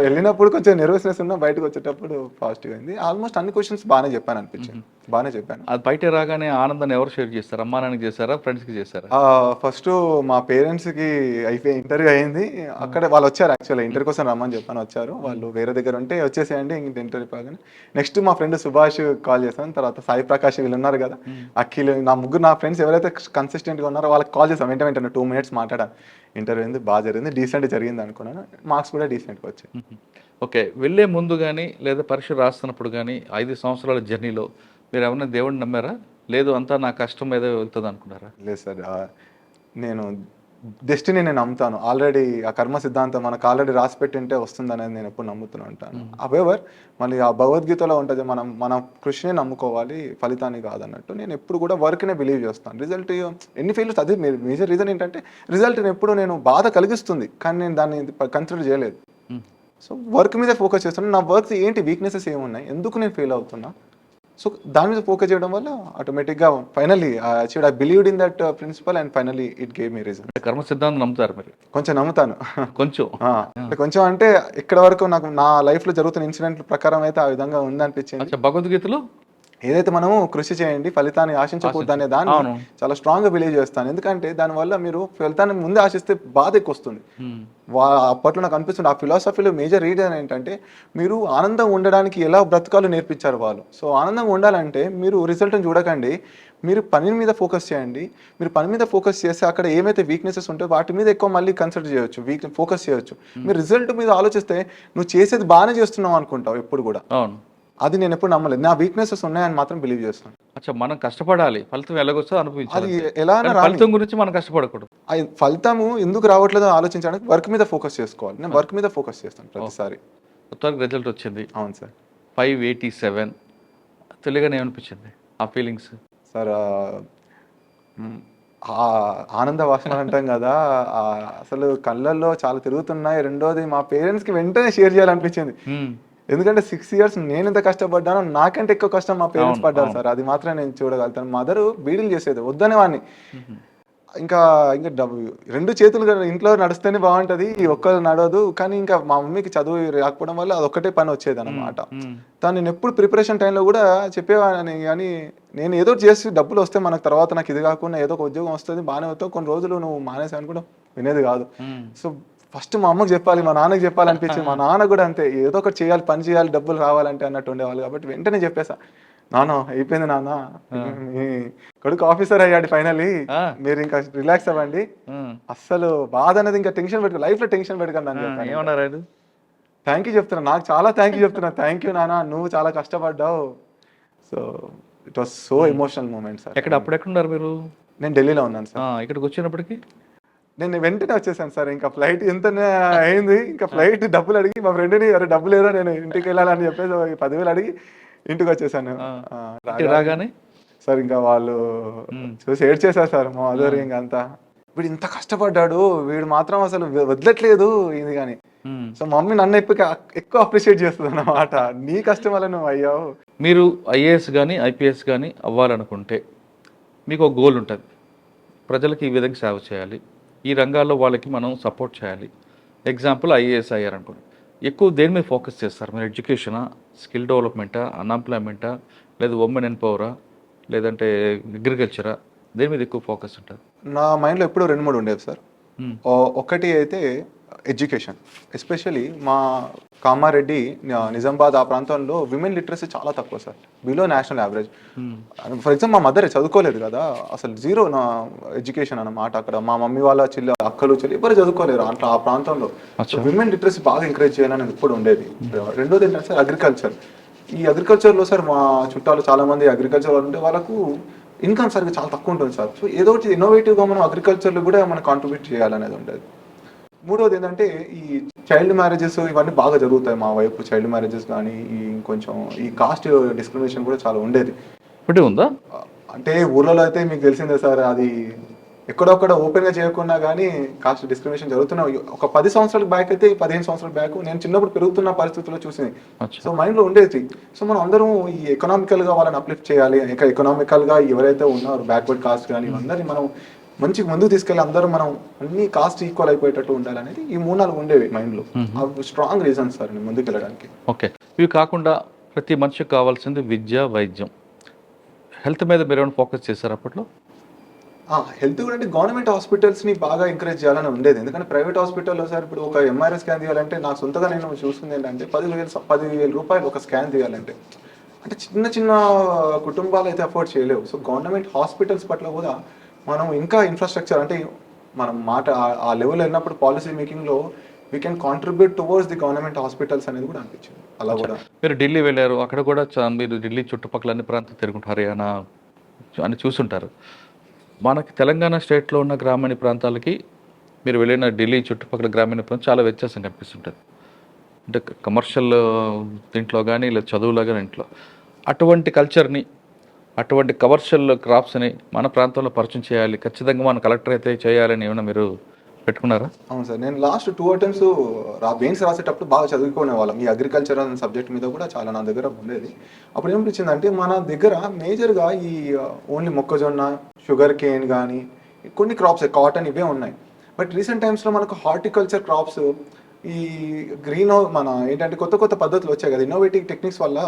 వెళ్ళినప్పుడు కొంచెం నెర్వస్నెస్ ఉన్నా బయటకు వచ్చేటప్పుడు పాజిటివ్ అయింది. ఆల్మోస్ట్ అన్ని క్వశ్చన్స్ బాగానే చెప్పాను అనిపించింది. బాగానే చెప్పాను. అది బయట రాగానే ఆనందాన్ని ఎవరు షేర్ చేస్తారు? అమ్మా నాన్నకి చేశారా, ఫ్రెండ్స్కి చేశారా? ఫస్ట్ మా పేరెంట్స్కి అయిపోయి ఇంటర్వ్యూ అయింది. అక్కడ వాళ్ళు వచ్చారు, యాక్చువల్గా ఇంటర్వ్యూ కోసం రమ్మని చెప్పాను, వచ్చారు. వాళ్ళు వేరే దగ్గర ఉంటే వచ్చేసేయండి ఇంక ఇంటర్వ్యూ కాగానే. నెక్స్ట్ మా ఫ్రెండ్ సుభాష్ కాల్ చేశాను, తర్వాత సాయి ప్రకాష్ వీళ్ళు ఉన్నారు కదా, అఖిల్, నా ఫ్రెండ్స్ ఎవరైతే కన్సిస్టెంట్గా ఉన్నారో వాళ్ళకి కాల్ చేసాం. వెంటనే 2 minutes మాట్లాడాను. ఇంటర్వ్యూ అయింది, బాగా జరిగింది, డీసెంట్ జరిగింది అనుకున్నాను. మార్క్స్ కూడా డీసెంట్గా వచ్చాయి. ఓకే, వెళ్ళే ముందు కానీ లేదా పరీక్ష రాస్తున్నప్పుడు కానీ 5 సంవత్సరాల జర్నీలో మీరు ఏమన్నా దేవుడిని నమ్మారా, లేదు అంతా నా కష్టం ఏదో వెళ్తుంది అనుకున్నారా? లేదు సార్, నేను డెస్టినీ నేను నమ్ముతాను. ఆల్రెడీ ఆ కర్మ సిద్ధాంతం మనకు ఆల్రెడీ రాసి పెట్టింటే వస్తుంది అనేది నేను ఎప్పుడు నమ్ముతూ ఉంటాను. అవెవర్ మళ్ళీ ఆ భగవద్గీతలో ఉంటుంది, మన కృషిని నమ్ముకోవాలి, ఫలితాన్ని కాదన్నట్టు. నేను ఎప్పుడు కూడా వర్క్నే బిలీవ్ చేస్తాను. రిజల్ట్ ఎన్ని ఫెయిల్స్, అదే మేజర్ రీజన్ ఏంటంటే రిజల్ట్ని ఎప్పుడు నేను బాధ కలిగిస్తుంది కానీ నేను దాన్ని కన్సిడర్ చేయలేదు. సో వర్క్ మీద ఫోకస్ చేస్తున్నాను. నా వర్క్ ఏంటి, వీక్నెసెస్ ఏమున్నాయి, ఎందుకు నేను ఫెయిల్ అవుతున్నా, సో దాని మీద ఫోకస్ చేయడం వల్ల ఆటోమేటిక్గా finally I believed in that principle and finally it gave me reason. అంటే కర్మ సిద్ధాంతం నమ్ముతారు మీరు? కొంచెం నమ్ముతాను. కొంచెం అంటే కొంచెం అంటే ఇక్కడ వరకు నాకు నా లైఫ్లో జరుగుతున్న ఇన్సిడెంట్ ప్రకారం అయితే ఆ విధంగా ఉందనిపించింది. భగవద్గీతలో ఏదైతే మనము కృషి చేయండి ఫలితాన్ని ఆశించకూడదు అనే దాన్ని చాలా స్ట్రాంగ్గా బిలీవ్ చేస్తాను. ఎందుకంటే దానివల్ల మీరు ఫలితాన్ని ముందే ఆశిస్తే బాధ ఎక్కువ వస్తుంది. అప్పట్లో నాకు అనిపిస్తుంది ఆ ఫిలాసఫీలో మేజర్ రీజన్ ఏంటంటే మీరు ఆనందంగా ఉండడానికి ఎలా బ్రతకాలో నేర్పించారు వాళ్ళు. సో ఆనందంగా ఉండాలంటే మీరు రిజల్ట్ని చూడకండి, మీరు పని మీద ఫోకస్ చేయండి. మీరు పని మీద ఫోకస్ చేస్తే అక్కడ ఏమైతే వీక్నెసెస్ ఉంటాయో వాటి మీద ఎక్కువ మళ్ళీ కన్సిడర్ చేయొచ్చు, ఫోకస్ చేయొచ్చు. మీరు రిజల్ట్ మీద ఆలోచిస్తే నువ్వు చేసేది బాగానే చేస్తున్నావు అనుకుంటావు ఎప్పుడు కూడా. అది నేను ఎప్పుడు నమ్మలేదు. నా వీక్నెసెస్ ఉన్నాయని మాత్రం బిలీవ్ చేస్తాను. అచ్చా, మనం కష్టపడాలి, ఫలితం ఎలాగొస్తుందో అనుభవించాలి. అది ఎలా ఫలితం గురించి మనం కష్టపడకూడదు. ఫలితము ఎందుకు రావట్లేదో ఆలోచించడానికి వర్క్ మీద ఫోకస్ చేసుకోవాలి. నేను వర్క్ మీద ఫోకస్ చేస్తాను ప్రతిసారి. మొత్తానికి రిజల్ట్ వచ్చింది. అవును సార్. 587 తెలియగానే ఏమనిపించింది ఆ ఫీలింగ్స్? సార్ ఆనంద వాసన అంటాం కదా, అసలు కళ్ళల్లో చాలా తిరుగుతున్నాయి. రెండోది మా పేరెంట్స్కి వెంటనే షేర్ చేయాలనిపించింది. ఎందుకంటే 6 years నేను ఎంత కష్టపడ్డానో నాకంటే ఎక్కువ కష్టం మా పేరెంట్స్ పడ్డారు సార్. అది మాత్రం నేను చూడగలుగుతాను. మదరు బీడీలు చేసేది, వద్దనే వాడిని. ఇంకా రెండు చేతులు ఇంట్లో నడుస్తేనే బాగుంటుంది, ఈ ఒక్కరు నడవదు. కానీ ఇంకా మా మమ్మీకి చదువు రాకపోవడం వల్ల అదొక్కటే పని వచ్చేది అనమాట. తను నేను ఎప్పుడు ప్రిపరేషన్ టైంలో కూడా చెప్పేవాడిని, కానీ నేను ఏదో చేసి డబ్బులు వస్తే మనకు తర్వాత నాకు ఇది కాకుండా ఏదో ఒక ఉద్యోగం వస్తుంది, బాగానే వస్తావు, కొన్ని రోజులు నువ్వు మానేసి అని కూడా వినేది కాదు. సో ఫస్ట్ మా అమ్మకి చెప్పాలి, మా నాన్నకి చెప్పాలనిపించింది. మా నాన్న కూడా అంతే, ఏదో ఒకటి చేయాలి, పని చేయాలి, డబ్బులు రావాలంటే అన్నట్టు ఉండేవాళ్ళు. కాబట్టి వెంటనే చెప్పేసా, నాన్న అయిపోయింది నాన్న, మీ కొడుకు ఆఫీసర్ అయ్యాడు ఫైనల్లీ, మీరు ఇంకా రిలాక్స్ అవ్వండి, అస్సలు బాధ అనేది ఇంకా టెన్షన్ పెట్టుకో, లైఫ్ లో టెన్షన్ పెట్టుకోండి అని చెప్పాను. థ్యాంక్ యూ చెప్తున్నా, నాకు చాలా థ్యాంక్ యూ చెప్తున్నా. థ్యాంక్ యూ నాన్న, నువ్వు చాలా కష్టపడ్డావు. So it was so emotional moment sir. అప్పుడెక్కడున్నారు మీరు? నేను ఢిల్లీలో ఉన్నాను సార్. ఇక్కడికి వచ్చినప్పటికి నేను వెంటనే వచ్చేసాను సార్. ఇంకా ఫ్లైట్ ఎంత అయింది, ఇంకా ఫ్లైట్ డబ్బులు అడిగి మా ఫ్రెండ్ని, అరే డబ్బులు ఏదో నేను ఇంటికి వెళ్ళాలని చెప్పేసి 10,000 అడిగి ఇంటికి వచ్చేసాను. రాగానే సార్ ఇంకా వాళ్ళు చూసి ఏడ్ చేశారు సార్ మా మదర్. ఇంకా అంతా వీడు ఇంత కష్టపడ్డాడు, వీడు మాత్రం అసలు వదలట్లేదు ఇది కానీ. సో మమ్మీ నన్ను ఎక్కువ అప్రిషియేట్ చేస్తుంది అన్నమాట, నీ కష్టం వల్ల నువ్వు అయ్యావు. మీరు ఐఏఎస్ కానీ ఐపీఎస్ కానీ అవ్వాలనుకుంటే మీకు ఒక గోల్ ఉంటుంది, ప్రజలకి ఈ విధంగా సేవ చేయాలి, ఈ రంగాల్లో వాళ్ళకి మనం సపోర్ట్ చేయాలి. ఎగ్జాంపుల్ ఐఏఎస్ అయ్యారనుకోండి, ఎక్కువ దేని మీద ఫోకస్ చేస్తారు మీరు? ఎడ్యుకేషనా, స్కిల్ డెవలప్మెంటా, అన్ఎంప్లాయ్మెంటా, లేదా ఉమెన్ ఎంపవరా, లేదంటే అగ్రికల్చరా, దేని మీద ఎక్కువ ఫోకస్ ఉంటుంది? నా మైండ్లో ఎప్పుడూ 2-3 ఉండేవి సార్. ఒకటి అయితే ఎడ్యుకేషన్, ఎస్పెషలీ మా కామారెడ్డి, నిజామాబాద్ ఆ ప్రాంతంలో విమెన్ లిటరసీ చాలా తక్కువ sir, below national average. For example మా మదర్ చదువుకోలేదు కదా, అసలు జీరో నా ఎడ్యుకేషన్ అన్నమాట. అక్కడ మా మమ్మీ వాళ్ళ అక్కలు చెల్లి ఎవరు చదువుకోలేరు అట్లా ఆ ప్రాంతంలో. విమెన్ లిటరసీ బాగా ఎంకరేజ్ చేయాలని ఎప్పుడు ఉండేది. రెండోది ఏంటంటే సార్ అగ్రికల్చర్. ఈ అగ్రికల్చర్లో సార్ మా చుట్టాలు చాలా మంది అగ్రికల్చర్ వాళ్ళు ఉంటే వాళ్ళకు ఇన్కమ్ సరిగ్గా చాలా తక్కువ ఉంటుంది సార్. సో ఏదో ఒకటి ఇన్నోవేటివ్గా మనం అగ్రికల్చర్లో కూడా మనం కాంట్రిబ్యూట్ చేయాలనేది ఉండేది. మూడోది ఏంటంటే ఈ చైల్డ్ మ్యారేజెస్ ఇవన్నీ బాగా జరుగుతాయి మా వైపు. చైల్డ్ మ్యారేజెస్ కానీ కొంచెం ఈ కాస్ట్ డిస్క్రిమినేషన్ కూడా చాలా ఉండేది. ఇప్పుడు ఉందా అంటే ఊర్లలో అయితే మీకు తెలిసిందే సార్, అది ఎక్కడొక్కడ ఓపెన్గా చేయకుండా కానీ కాస్ట్ డిస్క్రిమినేషన్ జరుగుతున్నాయి. ఒక 10 సంవత్సరాల బ్యాక్ అయితే, 15 సంవత్సరాల బ్యాక్ నేను చిన్నప్పుడు పెరుగుతున్న పరిస్థితుల్లో చూసింది. సో మైండ్లో ఉండేది. సో మనం అందరం ఈ ఎకనామికల్గా వాళ్ళని అప్లిఫ్ట్ చేయాలి, ఎకనామికల్గా ఎవరైతే ఉన్నారో బ్యాక్వర్డ్ కాస్ట్ కానీ అందరినీ మనం మంచి ముందుకు తీసుకెళ్ళి అందరూ మనం అన్ని కాస్ట్ ఈక్వల్ అయిపోయేటట్టు ఉండాలనేది ఈ 3-4 ఉండేవి మైండ్లో. స్ట్రాంగ్ రీజన్స్ సార్ నేను ముందుకు వెళ్ళడానికి. ఓకే, ఇవి కాకుండా ప్రతి మనిషికి కావాల్సింది విద్య, వైద్యం, హెల్త్ మీద మీరు ఏమైనా ఫోకస్ చేశారు అప్పట్లో? హెల్త్ కూడా అంటే గవర్నమెంట్ హాస్పిటల్స్ని బాగా ఎంకరేజ్ చేయాలని ఉండేది. ఎందుకంటే ప్రైవేట్ హాస్పిటల్లో సార్ ఇప్పుడు ఒక ఎంఆర్ఐ స్కాన్ తీయాలంటే నాకు సొంతగా నేను చూస్తుంది ఏంటంటే 10,000 రూపాయలు ఒక స్కాన్ తీయాలంటే. అంటే చిన్న చిన్న కుటుంబాలు అయితే అఫోర్డ్ చేయలేవు. సో గవర్నమెంట్ హాస్పిటల్స్ పట్ల కూడా మనం ఇంకా ఇన్ఫ్రాస్ట్రక్చర్ అంటే మనం మాట ఆ లెవెల్ వెళ్ళినప్పుడు పాలసీ మేకింగ్లో we can contribute towards the government hospitals అనేది కూడా అనిపించింది. అలా కూడా మీరు ఢిల్లీ వెళ్ళారు, అక్కడ కూడా మీరు ఢిల్లీ చుట్టుపక్కల అన్ని ప్రాంతాలు తిరుగుంటారు, హర్యానా అని చూసుంటారు. మనకి తెలంగాణ స్టేట్లో ఉన్న గ్రామీణ ప్రాంతాలకి మీరు వెళ్ళిన ఢిల్లీ చుట్టుపక్కల గ్రామీణ ప్రాంతం చాలా వ్యత్యాసం కనిపిస్తుంటుంది. అంటే కమర్షియల్ దీంట్లో కానీ లేదా చదువులో కానీ ఇంట్లో అటువంటి కల్చర్ని, అటువంటి కమర్షియల్ క్రాప్స్ని మన ప్రాంతంలో పరిచయం చేయాలి, ఖచ్చితంగా మన కలెక్టర్ అయితే చేయాలని ఏమైనా మీరు పెట్టుకున్నారా? అవును సార్, నేను లాస్ట్ 2 అటెంప్ట్స్ మెయిన్స్ రాసేటప్పుడు బాగా చదువుకునే వాళ్ళం. ఈ అగ్రికల్చర్ అనే సబ్జెక్ట్ మీద కూడా చాలా నా దగ్గర ఉండేది. అప్పుడు ఏమనిపించిందంటే మన దగ్గర మేజర్గా ఈ ఓన్లీ మొక్కజొన్న, షుగర్ కేన్ కానీ కొన్ని క్రాప్స్, కాటన్ ఇవే ఉన్నాయి. బట్ రీసెంట్ టైమ్స్లో మనకు హార్టికల్చర్ క్రాప్స్, ఈ గ్రీన్ మన ఏంటంటే కొత్త కొత్త పద్ధతులు వచ్చాయి కదా, ఇన్నోవేటివ్ టెక్నిక్స్ వల్ల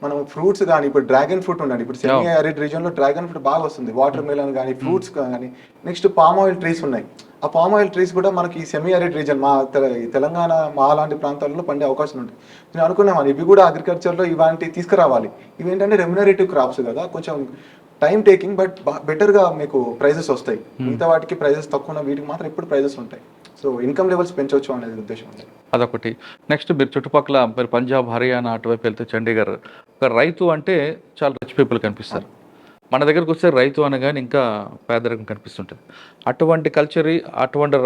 మనం ఫ్రూట్స్ కానీ, ఇప్పుడు డ్రాగన్ ఫ్రూట్ ఉండండి, ఇప్పుడు సెమీ ఆరిడ్ రీజియన్లో డ్రాగన్ ఫ్రూట్ బాగా వస్తుంది, వాటర్ మెలన్ కానీ, ఫ్రూట్స్ కానీ, నెక్స్ట్ పామ్ ఆయిల్ ట్రీస్ ఉన్నాయి. ఆ పామ్ ఆయిల్ ట్రీస్ కూడా మనకి సెమీ ఆరిడ్ రీజన్ ఈ తెలంగాణ మా లాంటి ప్రాంతాల్లో పండే అవకాశం ఉంటుంది. నేను అనుకున్నాను ఇవి కూడా అగ్రికల్చర్లో ఇలాంటి తీసుకురావాలి. ఇవి ఏంటంటే రెమ్యునరేటివ్ క్రాప్స్ కదా, కొంచెం టైం టేకింగ్, బట్ బెటర్గా మీకు ప్రైజెస్ వస్తాయి. మిగతా వాటికి ప్రైజెస్ తక్కువ, వీటికి మాత్రం ఎప్పుడు ప్రైజెస్ ఉంటాయి. సో ఇన్కమ్ లెవెల్స్ పెంచవచ్చు అనేది ఉద్దేశం ఉంది. అదొకటి. నెక్స్ట్ మీరు చుట్టుపక్కల మీరు పంజాబ్, హర్యానా అటువైపు వెళ్తే చండీగఢ్, ఒక రైతు అంటే చాలా రిచ్ పీపుల్ కనిపిస్తారు. మన దగ్గరకు వస్తే రైతు అనగానే ఇంకా పేదరికం కనిపిస్తుంటుంది. అటువంటి కల్చర్, అటువంటి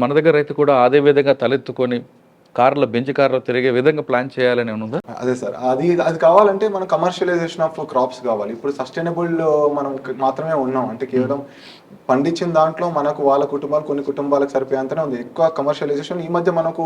మన దగ్గర రైతు కూడా అదే విధంగా తలెత్తుకొని కార్లో, బెంచ్ కార్లో తిరిగే విధంగా ప్లాన్ చేయాలని ఉందా? అదే సార్, అది కావాలంటే మనం కమర్షియలైజేషన్ ఆఫ్ క్రాప్స్ కావాలి. ఇప్పుడు సస్టైనబుల్ మనం మాత్రమే ఉన్నాం అంటే కేవలం పండించిన దాంట్లో మనకు వాళ్ళ కుటుంబాలు, కొన్ని కుటుంబాలకు సరిపోయేంతనే ఉంది. ఎక్కువ కమర్షియలైజేషన్ ఈ మధ్య మనకు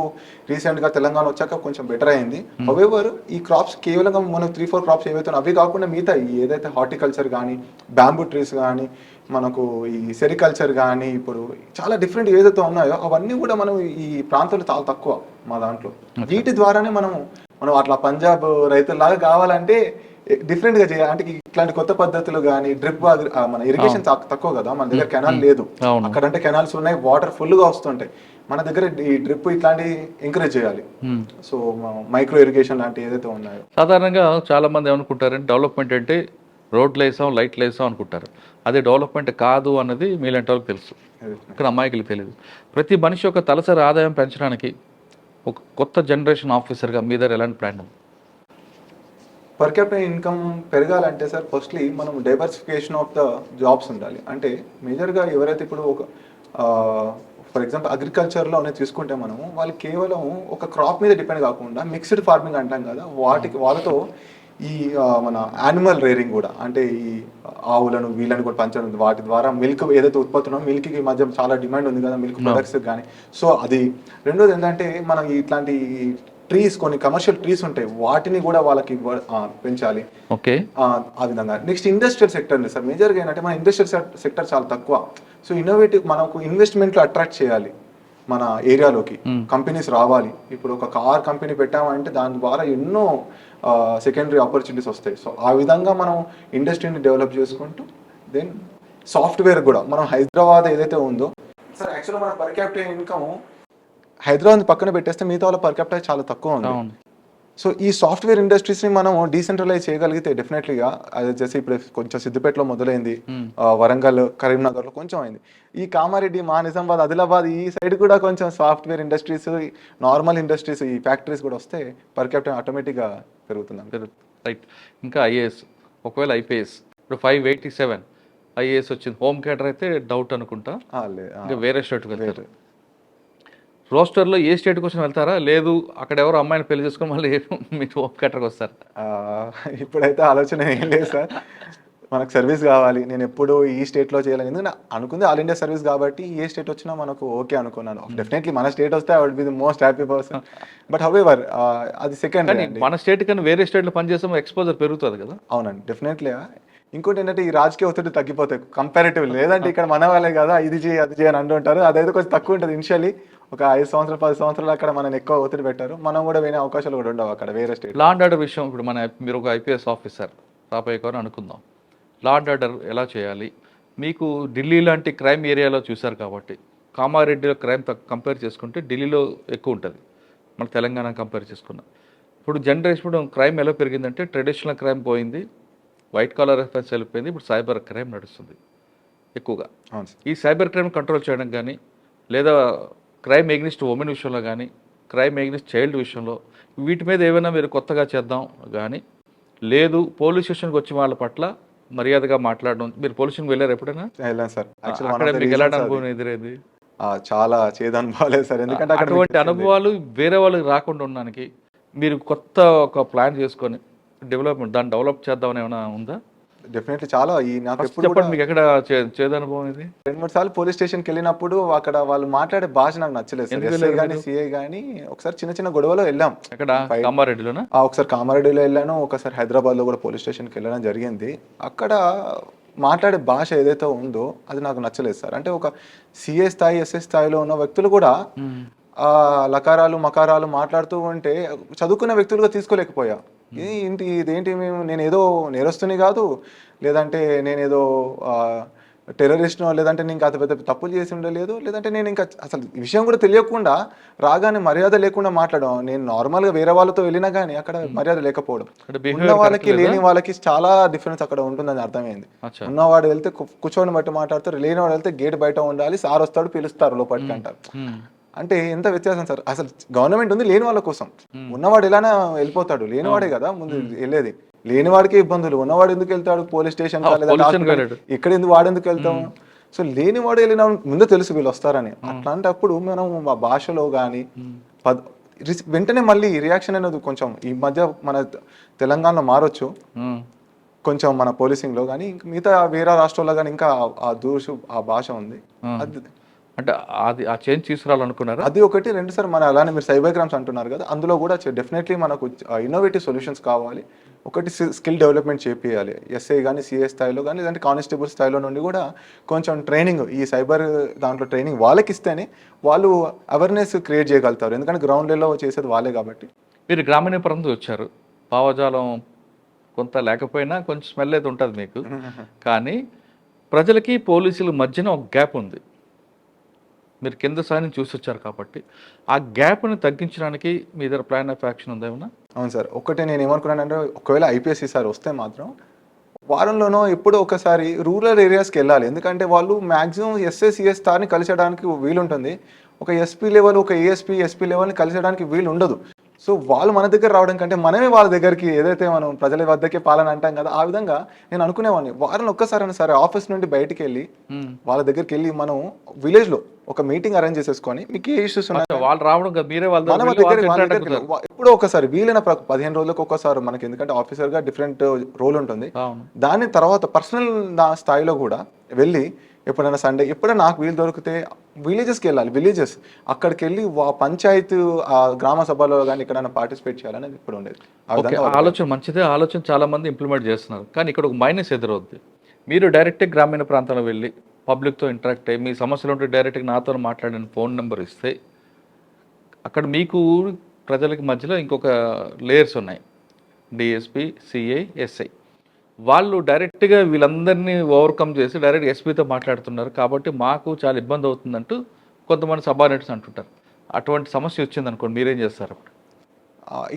రీసెంట్గా తెలంగాణ వచ్చాక కొంచెం బెటర్ అయింది. హౌవెవర్ ఈ క్రాప్స్ కేవలం మనకు 3-4 క్రాప్స్ ఏవైతే అవి కాకుండా మిగతా ఏదైతే హార్టికల్చర్ కానీ, బ్యాంబూ ట్రీస్ కానీ, మనకు ఈ సెరికల్చర్ కానీ, ఇప్పుడు చాలా డిఫరెంట్ ఏదైతే ఉన్నాయో అవన్నీ కూడా మనం ఈ ప్రాంతంలో చాలా తక్కువ మా దాంట్లో. వీటి ద్వారానే మనం అట్లా పంజాబ్ రైతుల్లాగా కావాలంటే డిఫరెంట్గా చేయాలి. అంటే ఇట్లాంటి కొత్త పద్ధతులు కానీ, డ్రిప్ మన ఇరిగేషన్ తక్కువ కదా, మన దగ్గర కెనాల్ లేదు. అక్కడంటే కెనాల్స్ ఉన్నాయి, వాటర్ ఫుల్గా వస్తుంటాయి. మన దగ్గర ఈ డ్రిప్ ఇట్లాంటి ఎంకరేజ్ చేయాలి. సో మైక్రో ఇరిగేషన్ లాంటి ఏదైతే ఉన్నాయో. సాధారణంగా చాలా మంది ఏమనుకుంటారంటే డెవలప్మెంట్ అంటే రోడ్లు వేసాం, లైట్లు వేసాం అనుకుంటారు. అదే డెవలప్మెంట్ కాదు అన్నది మీలాంటి వాళ్ళకి తెలుసు, ఇక్కడ అమ్మాయికి తెలియదు. ప్రతి మనిషి యొక్క తలసరి ఆదాయం పెంచడానికి ఒక కొత్త జనరేషన్ ఆఫీసర్గా మీ దగ్గర ఎలాంటి ప్లాన్ ఉంది? పర్ క్యాపిటల్ ఇన్కమ్ పెరగాలంటే సార్, ఫస్ట్లీ మనం డైవర్సిఫికేషన్ ఆఫ్ ద జాబ్స్ ఉండాలి. అంటే మేజర్గా ఎవరైతే ఇప్పుడు ఒక ఫర్ ఎగ్జాంపుల్ అగ్రికల్చర్లోనే తీసుకుంటే మనము వాళ్ళు కేవలం ఒక క్రాప్ మీద డిపెండ్ కాకుండా మిక్స్డ్ ఫార్మింగ్ అంటాం కదా, వాళ్ళతో ఈ మన యానిమల్ రేరింగ్ కూడా, అంటే ఈ ఆవులను వీళ్ళని కూడా పెంచడం, వాటి ద్వారా మిల్క్ ఏదైతే ఉత్పత్తున్నో మిల్క్కి మధ్య చాలా డిమాండ్ ఉంది కదా, మిల్క్ ప్రొడక్ట్స్ కానీ. సో అది. రెండోది ఏంటంటే మనం ఇట్లాంటి ట్రీస్, కొన్ని కమర్షియల్ ట్రీస్ ఉంటాయి, వాటిని కూడా వాళ్ళకి పెంచాలి. ఓకే, ఆ విధంగా. నెక్స్ట్ ఇండస్ట్రియల్ సెక్టర్ సార్, మేజర్గా ఏంటంటే మన ఇండస్ట్రియల్ సెక్టర్ చాలా తక్కువ. సో ఇన్నోవేటివ్ మనకు ఇన్వెస్ట్మెంట్లు అట్రాక్ట్ చేయాలి మన ఏరియాలోకి, కంపెనీస్ రావాలి. ఇప్పుడు ఒక కార్ కంపెనీ పెట్టామంటే దాని ద్వారా ఎన్నో సెకండరీ ఆపర్చునిటీస్ వస్తాయి. సో ఆ విధంగా మనం ఇండస్ట్రీని డెవలప్ చేసుకుంటూ, దెన్ సాఫ్ట్వేర్ కూడా మనం హైదరాబాద్ ఏదైతే ఉందో సార్, యాక్చువల్గా మన పర్ క్యాపిటల్ ఇన్కమ్ హైదరాబాద్ పక్కన పెట్టేస్తే మిగతా వాళ్ళ పర్ క్యాపిటల్ చాలా తక్కువ ఉంది. సో ఈ సాఫ్ట్వేర్ ఇండస్ట్రీస్ని మనం డీసెంట్రలైజ్ చేయగలిగితే డెఫినెట్లీగా, అది వచ్చేసి ఇప్పుడు కొంచెం సిద్దిపేటలో మొదలైంది, వరంగల్, కరీంనగర్లో కొంచెం అయింది. ఈ కామారెడ్డి, మా నిజామాబాద్, ఆదిలాబాద్ ఈ సైడ్ కూడా కొంచెం సాఫ్ట్వేర్ ఇండస్ట్రీస్, నార్మల్ ఇండస్ట్రీస్, ఈ ఫ్యాక్టరీస్ కూడా వస్తే పర్ క్యాపిటల్ ఆటోమేటిక్గా పెరుగుతుంది. రైట్. ఇంకా ఐఏఎస్, ఒకవేళ ఐపీఎస్ ఇప్పుడు 587 ఐఏఎస్ వచ్చింది, హోమ్ కేటర్ అయితే డౌట్ అనుకుంటా, ఇంకా వేరే స్టేట్కి వెళ్తారు. రోస్టర్లో ఏ స్టేట్ కోసం వెళ్తారా, లేదు అక్కడ ఎవరు అమ్మాయిని పెళ్లి చేసుకుని మళ్ళీ మీరు హోమ్ కేటర్కి వస్తారు? ఇప్పుడైతే ఆలోచన ఏం లేదు సార్, మనకు సర్వీస్ కావాలి. నేను ఎప్పుడు ఈ స్టేట్లో చేయాలని ఎందుకంటే అనుకుంది ఆల్ ఇండియా సర్వీస్ కాబట్టి ఏ స్టేట్ వచ్చినా మనకు ఓకే అనుకున్నాను. డెఫినెట్లీ మన స్టేట్ వస్తే I would be the most happy person. But however అది సెకండ్. మన స్టేట్ కన్నా వేరే స్టేట్లో పనిచేస్తే ఎక్స్పోజర్ పెరుగుతుంది కదా. అవునండి, డెఫినెట్లీ. ఇంకోటి ఏంటంటే ఈ రాజకీయ ఒత్తిడి తగ్గిపోతాయి కంపారిటివ్లీ. లేదంటే ఇక్కడ మన వాళ్ళే కదా, ఇది చేయి అది చేయి అని అంటుంటారు. అదైతే కొంచెం తక్కువ ఉంటుంది ఇనిషియల్లీ. ఒక 5 సంవత్సరాలు 10 సంవత్సరాలు అక్కడ మనం ఎక్కువ ఒత్తిడి పెట్టారు, మనం కూడా వినే అవకాశాలు కూడా ఉండవు అక్కడ వేరే స్టేట్. లా అండ్ ఆర్డర్ విషయం, ఇప్పుడు మీరు ఒక ఐపీఎస్ ఆఫీసర్ రాబోయేవారు అనుకుందాం, లా అండ్ ఆర్డర్ ఎలా చేయాలి? మీకు ఢిల్లీ లాంటి క్రైమ్ ఏరియాలో చూశారు కాబట్టి, కామారెడ్డిలో క్రైమ్ కంపేర్ చేసుకుంటే ఢిల్లీలో ఎక్కువ ఉంటుంది మన తెలంగాణ కంపేర్ చేసుకున్నాం. ఇప్పుడు జనరేషన్ క్రైమ్ ఎలా పెరిగిందంటే ట్రెడిషనల్ క్రైమ్ పోయింది, వైట్ కాలర్ అఫెన్స్ వెళ్ళిపోయింది, ఇప్పుడు సైబర్ క్రైమ్ నడుస్తుంది ఎక్కువగా. ఈ సైబర్ క్రైమ్ కంట్రోల్ చేయడం కానీ, లేదా క్రైమ్ ఎగ్నిస్ట్ ఉమెన్ విషయంలో కానీ, క్రైమ్ ఎగ్నిస్ట్ చైల్డ్ విషయంలో, వీటి మీద ఏమైనా మీరు కొత్తగా చేద్దాం కానీ, లేదు పోలీస్ స్టేషన్కి వచ్చిన వాళ్ళ పట్ల మర్యాదగా మాట్లాడడం. మీరు పోలీస్ స్టేషన్కి వెళ్ళారు ఎప్పుడైనా? వెళ్ళాను సార్. అక్కడ మీకు ఎలాంటి అనుభవం ఎదురైంది? చాలా చేదు అనుభవాలేదు సార్, ఎందుకంటే అటువంటి అనుభవాలు వేరే వాళ్ళకి రాకుండా ఉండడానికి మీరు కొత్త ఒక ప్లాన్ చేసుకొని దాన్ని డెవలప్ చేద్దామని ఏమైనా ఉందా? డెఫినెట్లీ చాలా నాకు ఫస్ట్ ఎప్పుడు కూడా చెప్పండి, మీకు ఎక్కడ చేదు అనుభవం ఇది? 2-3 సార్లు పోలీస్ స్టేషన్కి వెళ్ళినప్పుడు అక్కడ వాళ్ళు మాట్లాడే భాష నాకు నచ్చలేదు సార్. ఎందుకు ఎస్ఐ వెళ్ళారు కానీ మీరు? సిఐ కానీ ఒకసారి చిన్న చిన్న గొడవలో వెళ్ళాం. ఎక్కడ, కామారెడ్డిలోనా? ఒకసారి కామారెడ్డిలో వెళ్ళాను, ఒకసారి హైదరాబాద్లో కూడా పోలీస్ స్టేషన్కి వెళ్ళడం జరిగింది. అక్కడ మాట్లాడే భాష ఏదైతే ఉందో అది నాకు నచ్చలేదు సార్. అంటే ఒక సిఏ స్థాయి ఎస్ఐ స్థాయిలో ఉన్న వ్యక్తులు కూడా లకారాలు మకారాలు మాట్లాడుతూ ఉంటే చదువుకున్న వ్యక్తులుగా తీసుకోలేకపోయా. ఇదేంటి నేనేదో నేరస్తుని కాదు, లేదంటే నేనేదో టెర్రరిస్ట్నో, లేదంటే నేను ఇంకా పెద్ద తప్పులు చేసి ఉండలేదు, లేదంటే నేను ఇంకా అసలు ఈ విషయం కూడా తెలియకుండా రాగానే మర్యాద లేకుండా మాట్లాడడం. నేను నార్మల్గా వేరే వాళ్ళతో వెళ్ళినా కానీ అక్కడ మర్యాద లేకపోవడం, ఉన్న వాళ్ళకి లేని వాళ్ళకి చాలా డిఫరెన్స్ అక్కడ ఉంటుందని అర్థమైంది. ఉన్నవాడు వెళ్తే కూర్చొని బట్టి మాట్లాడతారు, లేనివాడు వెళ్తే గేట్ బయట ఉండాలి, సార్ వస్తాడు పిలుస్తారు లోపలికి అంటారు. అంటే ఎంత వ్యత్యాసం సార్. అసలు గవర్నమెంట్ ఉంది లేని వాళ్ళ కోసం, ఉన్నవాడు ఎలానా వెళ్ళిపోతాడు, లేనివాడే కదా ముందు వెళ్ళేది. లేనివాడికే ఇబ్బందులు, ఉన్నవాడు ఎందుకు వెళ్తాడు పోలీస్ స్టేషన్, ఇక్కడ ఎందుకు వాడు ఎందుకు వెళ్తాము? సో లేనివాడు వెళ్ళిన ముందే తెలుసు వీళ్ళు వస్తారని. అట్లాంటప్పుడు మనం మా భాషలో కానీ వెంటనే మళ్ళీ రియాక్షన్ అనేది కొంచెం ఈ మధ్య మన తెలంగాణలో మారొచ్చు కొంచెం మన పోలీసింగ్లో, కానీ మిగతా వేరే రాష్ట్రాల్లో కానీ ఇంకా ఆ భాష ఉంది. అది అంటే అది ఆ చేంజ్ తీసుకురావాలనుకున్నారు. అది ఒకటి. 2 సార్ మన అలానే మీరు సైబర్ క్రైమ్స్ అంటున్నారు కదా, అందులో కూడా డెఫినెట్లీ మనకు ఇన్నోవేటివ్ సొల్యూషన్స్ కావాలి. ఒకటి స్కిల్ డెవలప్మెంట్ చేపియాలి ఎస్ఐ కానీ సిఏ స్థాయిలో కానీ, లేదంటే కానిస్టేబుల్ స్థాయిలో నుండి కూడా కొంచెం ట్రైనింగ్ ఈ సైబర్ దాంట్లో ట్రైనింగ్ వాళ్ళకి ఇస్తేనే వాళ్ళు అవేర్నెస్ క్రియేట్ చేయగలుగుతారు. ఎందుకంటే గ్రౌండ్ లెవెల్లో చేసేది వాళ్ళే కాబట్టి. మీరు గ్రామీణ ప్రాంతం వచ్చారు, భావజాలం కొంత లేకపోయినా కొంచెం స్మెల్ అయితే ఉంటుంది మీకు, కానీ ప్రజలకి పోలీసుల మధ్యన ఒక గ్యాప్ ఉంది. మీరు కింద స్థాయిని చూసి వచ్చారు కాబట్టి ఆ గ్యాప్ని తగ్గించడానికి మీ దగ్గర ప్లాన్ ఆఫ్ యాక్షన్ ఉందా ఏమన్నా? అవును సార్. ఒకటి నేను ఏమనుకున్నానంటే, ఒకవేళ ఐపీఎస్ సార్ వస్తే మాత్రం వారంలోనో ఎప్పుడో ఒకసారి రూరల్ ఏరియాస్కి వెళ్ళాలి. ఎందుకంటే వాళ్ళు మ్యాక్సిమం ఎస్ఐ సిఎస్ స్థాయిని కలిసడానికి వీలుంటుంది, ఒక ఎస్పీ లెవెల్ ఒక ఏఎస్పీ ఎస్పీ లెవెల్ని కలిసడానికి వీలు ఉండదు. సో వాళ్ళు మన దగ్గర రావడం కంటే మనమే వాళ్ళ దగ్గరికి, ఏదైతే మనం ప్రజల వద్దకే పాలన అంటాం కదా, ఆ విధంగా నేను అనుకునేవాడిని. వారంలో ఒక్కసారైనా సరే ఆఫీస్ నుండి బయటికి వెళ్ళి వాళ్ళ దగ్గరికి వెళ్ళి మనం విలేజ్లో ఒక మీటింగ్ అరేంజ్ చేసేసుకొని, మీకు ఏ ఇష్యూస్ ఉన్నాయి వాళ్ళు రావడం కదా, మీరే వాళ్ళ ఎప్పుడో ఒకసారి వీలైన 15 రోజులకు ఒకసారి మనకి, ఎందుకంటే ఆఫీసర్గా డిఫరెంట్ రోల్ ఉంటుంది. దాని తర్వాత పర్సనల్ స్థాయిలో కూడా వెళ్ళి ఎప్పుడైనా సండే ఎప్పుడైనా నాకు వీలు దొరికితే విలేజెస్కి వెళ్ళాలి. విలేజెస్ అక్కడికి వెళ్ళి పంచాయతీ గ్రామ సభలో కానీ ఎక్కడైనా పార్టిసిపేట్ చేయాలని ఇప్పుడు ఉండేది. ఆలోచన మంచిదే, ఆలోచన చాలా మంది ఇంప్లిమెంట్ చేస్తున్నారు. కానీ ఇక్కడ ఒక మైనస్ ఎదురవుద్ది. మీరు డైరెక్ట్గా గ్రామీణ ప్రాంతంలో వెళ్ళి పబ్లిక్తో ఇంటరాక్ట్ అయ్యి మీ సమస్యలు ఉంటే డైరెక్ట్గా నాతో మాట్లాడిన ఫోన్ నెంబర్ ఇస్తే, అక్కడ మీకు ప్రజలకి మధ్యలో ఇంకొక లేయర్స్ ఉన్నాయి, డిఎస్పీ సిఐ ఎస్ఐ. వాళ్ళు డైరెక్ట్గా వీళ్ళందరినీ ఓవర్కమ్ చేసి డైరెక్ట్ ఎస్పీతో మాట్లాడుతున్నారు కాబట్టి మాకు చాలా ఇబ్బంది అవుతుందంటూ కొంతమంది సబార్డినేట్స్ అంటుంటారు. అటువంటి సమస్య వచ్చింది అనుకోండి, మీరేం చేస్తారు అప్పుడు?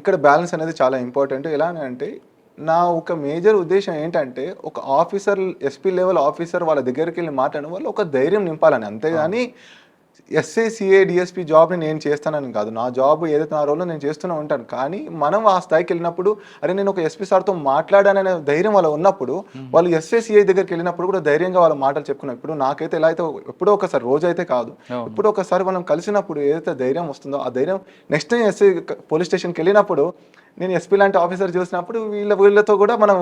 ఇక్కడ బ్యాలెన్స్ అనేది చాలా ఇంపార్టెంట్. ఎలా అంటే నా ఒక మేజర్ ఉద్దేశం ఏంటంటే, ఒక ఆఫీసర్ ఎస్పీ లెవెల్ ఆఫీసర్ వాళ్ళ దగ్గరికి వెళ్ళి మాట్లాడిన వాళ్ళు ఒక ధైర్యం నింపాలని, అంతేగాని ఎస్ఐ సిఏ డిఎస్పీ జాబ్ని నేను చేస్తానని కాదు. నా జాబ్ ఏదైతే నా రోల్లో నేను చేస్తూనే ఉంటాను. కానీ మనం ఆ స్థాయికి వెళ్ళినప్పుడు, అరే నేను ఒక ఎస్పీ సార్తో మాట్లాడాననే ధైర్యం వాళ్ళు ఉన్నప్పుడు, వాళ్ళు ఎస్ఐ సిఐ దగ్గరికి వెళ్ళినప్పుడు కూడా ధైర్యంగా వాళ్ళ మాటలు చెప్పుకున్నాం. ఇప్పుడు నాకైతే ఎలా అయితే ఎప్పుడో ఒకసారి, రోజు అయితే కాదు, ఎప్పుడో ఒకసారి మనం కలిసినప్పుడు ఏదైతే ధైర్యం వస్తుందో, ఆ ధైర్యం నెక్స్ట్ టైం ఎస్ఐ పోలీస్ స్టేషన్కి వెళ్ళినప్పుడు, నేను ఎస్పీ లాంటి ఆఫీసర్ చూసినప్పుడు వీళ్ళతో కూడా మనం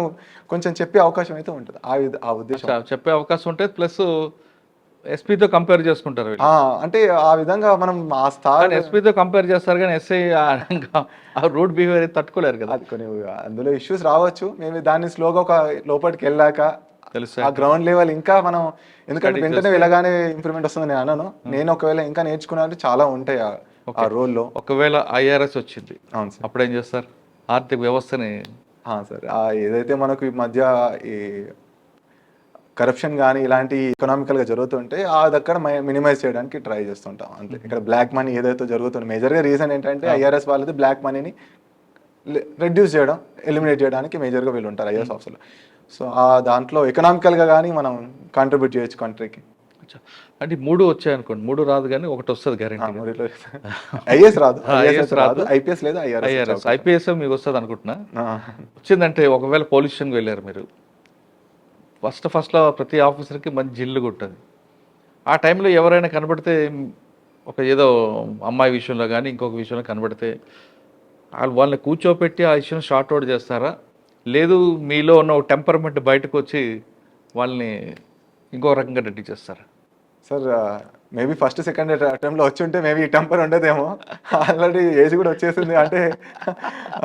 కొంచెం చెప్పే అవకాశం అయితే ఉంటుంది. ఆ ఉద్దేశం చెప్పే అవకాశం ఉంటుంది. ప్లస్ ఎస్పీతో కంపేర్ చేసుకుంటారు, అంటే ఆ విధంగా మనం ఆ స్థాయి ఎస్పీతో కంపేర్ చేస్తారు. కానీ ఎస్ఐ ఆ రూట్ బిహేవియర్ తట్టుకోలేరు కదా. అది కొన్ని అందులో ఇష్యూస్ రావచ్చు. మేము దాన్ని స్లోగా ఒక లోపలికి వెళ్ళాక తెలుసు, ఆ గ్రౌండ్ లెవెల్ ఇంకా మనం, ఎందుకంటే వెంటనే వెళ్ళగానే ఇంప్రూవ్మెంట్ వస్తుంది నేను అనను. నేను ఒకవేళ ఇంకా నేర్చుకున్నట్టు చాలా ఉంటాయి ఆ రోల్లో. ఒకవేళ ఐఆర్ఎస్ వచ్చింది, అవును సార్, అప్పుడు ఏం చేస్తారు? ఆర్థిక వ్యవస్థని సార్ ఏదైతే మనకు ఈ మధ్య ఈ కరప్షన్ కానీ ఇలాంటి ఎకనామికల్గా జరుగుతుంటే అది అక్కడ మినిమైజ్ చేయడానికి ట్రై చేస్తుంటాం అంతే. ఇక్కడ బ్లాక్ మనీ ఏదైతే జరుగుతుంది, మేజర్గా రీజన్ ఏంటంటే ఐఆర్ఎస్ వాళ్ళది బ్లాక్ మనీని రెడ్యూస్ చేయడం, ఎలిమినేట్ చేయడానికి మేజర్గా వీళ్ళు ఉంటారు ఐఆర్ఎస్ ఆఫీసర్లు. సో ఆ దాంట్లో ఎకనామికల్గా కానీ మనం కాంట్రిబ్యూట్ చేయొచ్చు కంట్రీకి. అంటే 3 వచ్చాయనుకోండి, 3 రాదు కానీ ఒకటి వస్తుంది గ్యారెంటీ. ఐఏఎస్ రాదు, ఐపీఎస్ లేదా ఐఆర్ఎస్. ఐపీఎస్ మీకు వస్తుంది అనుకుంటున్నా. వచ్చిందంటే ఒకవేళ పోలీస్ స్టేషన్కి వెళ్ళారు మీరు, ఫస్ట్లో ప్రతి ఆఫీసర్కి మంచి జిల్లు కొట్టదు. ఆ టైంలో ఎవరైనా కనబడితే, ఒక ఏదో అమ్మాయి విషయంలో కానీ ఇంకొక విషయంలో కనబడితే వాళ్ళని కూర్చోపెట్టి ఆ విషయం షార్ట్ అవుట్ చేస్తారా, లేదు మీలో ఉన్న టెంపర్మెంట్ బయటకు వచ్చి వాళ్ళని ఇంకో రకంగా రెడీ చేస్తారు? సార్ మేబీ ఫస్ట్ సెకండ్ అటెంప్ట్లో వచ్చి ఉంటే మేబీ ఈ టెంపర్ ఉండదేమో. ఆల్రెడీ ఏజ్ కూడా వచ్చేసింది, అంటే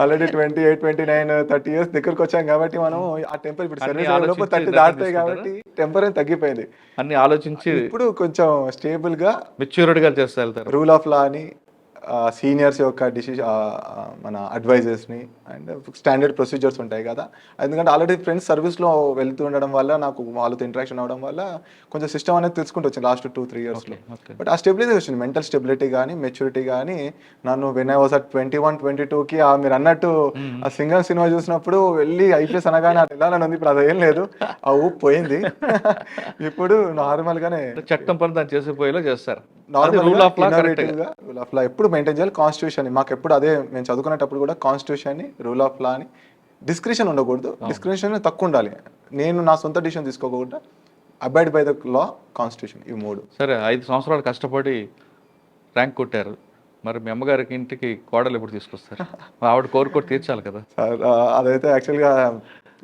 ఆల్రెడీ 28, 29, 30 ఇయర్స్ దగ్గరకు వచ్చాం కాబట్టి మనం ఆ టెంపర్ ఇప్పుడు అన్ని సర్వీస్ అయ్యే లోపు ఆలోచించి 30 నిర్ణయం దాటుతాయి తీసుకుంటారా? కాబట్టి టెంపర్ అనేది తగ్గిపోయింది. అన్ని ఆలోచించి ఇప్పుడు కొంచెం స్టేబుల్గా మెచ్యూర్డ్గా చేస్తూ వెళ్తారు. రూల్ ఆఫ్ లా అని సీనియర్స్ యొక్క మన అడ్వైజర్స్ని అండ్ స్టాండర్డ్ ప్రొసీజర్స్ ఉంటాయి కదా. ఎందుకంటే ఆల్రెడీ ఫ్రెండ్స్ సర్వీస్లో వెళ్తూ ఉండడం వల్ల నాకు వాళ్ళతో ఇంటరాక్షన్ అవ్వడం వల్ల కొంచెం సిస్టమ్ అనేది తెలుసుకుంటూ వచ్చింది లాస్ట్ 2-3 ఇయర్స్లో. బట్ ఆ స్టెబిలిటీ వచ్చింది, మెంటల్ స్టెబిలిటీ కానీ మెచ్యూరిటీ కానీ. నన్ను వెన్ ఐ వాస్ అట్ 21, 22కి మీరు అన్నట్టు ఆ సింగర్ సినిమా చూసినప్పుడు వెళ్ళి ఐపీఎస్ అనగానే అటు వెళ్ళాలని ఉంది. ఇప్పుడు అదేం లేదు, ఆ ఊపు పోయింది. ఇప్పుడు నార్మల్గానే చట్టం పని దాన్ని చేసిపోయేలా చేస్తారు. రూల్ ఆఫ్ లా ఎప్పుడు మెయింటైన్ చేయాలి. కాన్స్టిట్యూషన్ మాకు ఎప్పుడు అదే, మేము చదువుకునేటప్పుడు కూడా కాన్స్టిట్యూషన్ని రూల్ ఆఫ్ లా అని డిస్క్రిషన్ ఉండకూడదు, డిస్క్రిషన్ తక్కువ ఉండాలి. నేను నా సొంత డిసిషన్ తీసుకోకూడదు, abide by the law, constitution, ఈ 3. సరే, 5 సంవత్సరాలు కష్టపడి ర్యాంక్ కొట్టారు, మరి మీ అమ్మగారికి ఇంటికి కోడలు ఎప్పుడు తీసుకొస్తారు? ఆవిడ కోరుకోటి తీర్చాలి కదా. సార్ అదైతే యాక్చువల్గా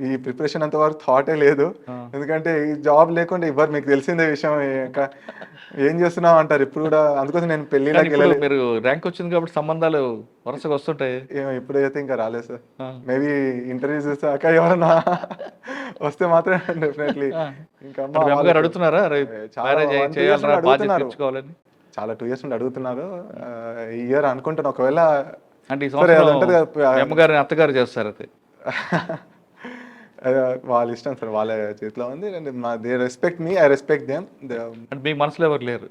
ఈ ప్రిపరేషన్ అంత వరకు థాటే లేదు. ఎందుకంటే ఈ జాబ్ లేకుండా ఇవ్వరు, మీకు తెలిసిందే విషయం. ఇంకా ఏం చేస్తున్నావు అంటారు ఇప్పుడు కూడా. అందుకోసం నేను పెళ్లిలోకి వెళ్ళలేదు. మీరు ర్యాంక్ వచ్చింది కాబట్టి సంబంధాలు వరుసగా వస్తుంటాయి. ఇప్పుడైతే ఇంకా రాలేదు సార్. మేబీ ఇంటర్వ్యూ చూసాక ఎవరన్నా వస్తే మాత్రం డెఫినెట్లీ. ఇంకా అమ్మగారు అడుగుతున్నారా చాలా 2 ఇయర్స్ నుండి అడుగుతున్నారు. ఈ ఇయర్ అనుకుంటాను. ఒకవేళ అంటే ఈ సంవత్సరం అమ్మగారిని అత్తగారు చేస్తారు అది వాళ్ళ ఇష్టం సార్, వాళ్ళ చేతిలో ఉంది. They respect me, I respect them. అంటే మీ మనసులో ఎవరు లేరు?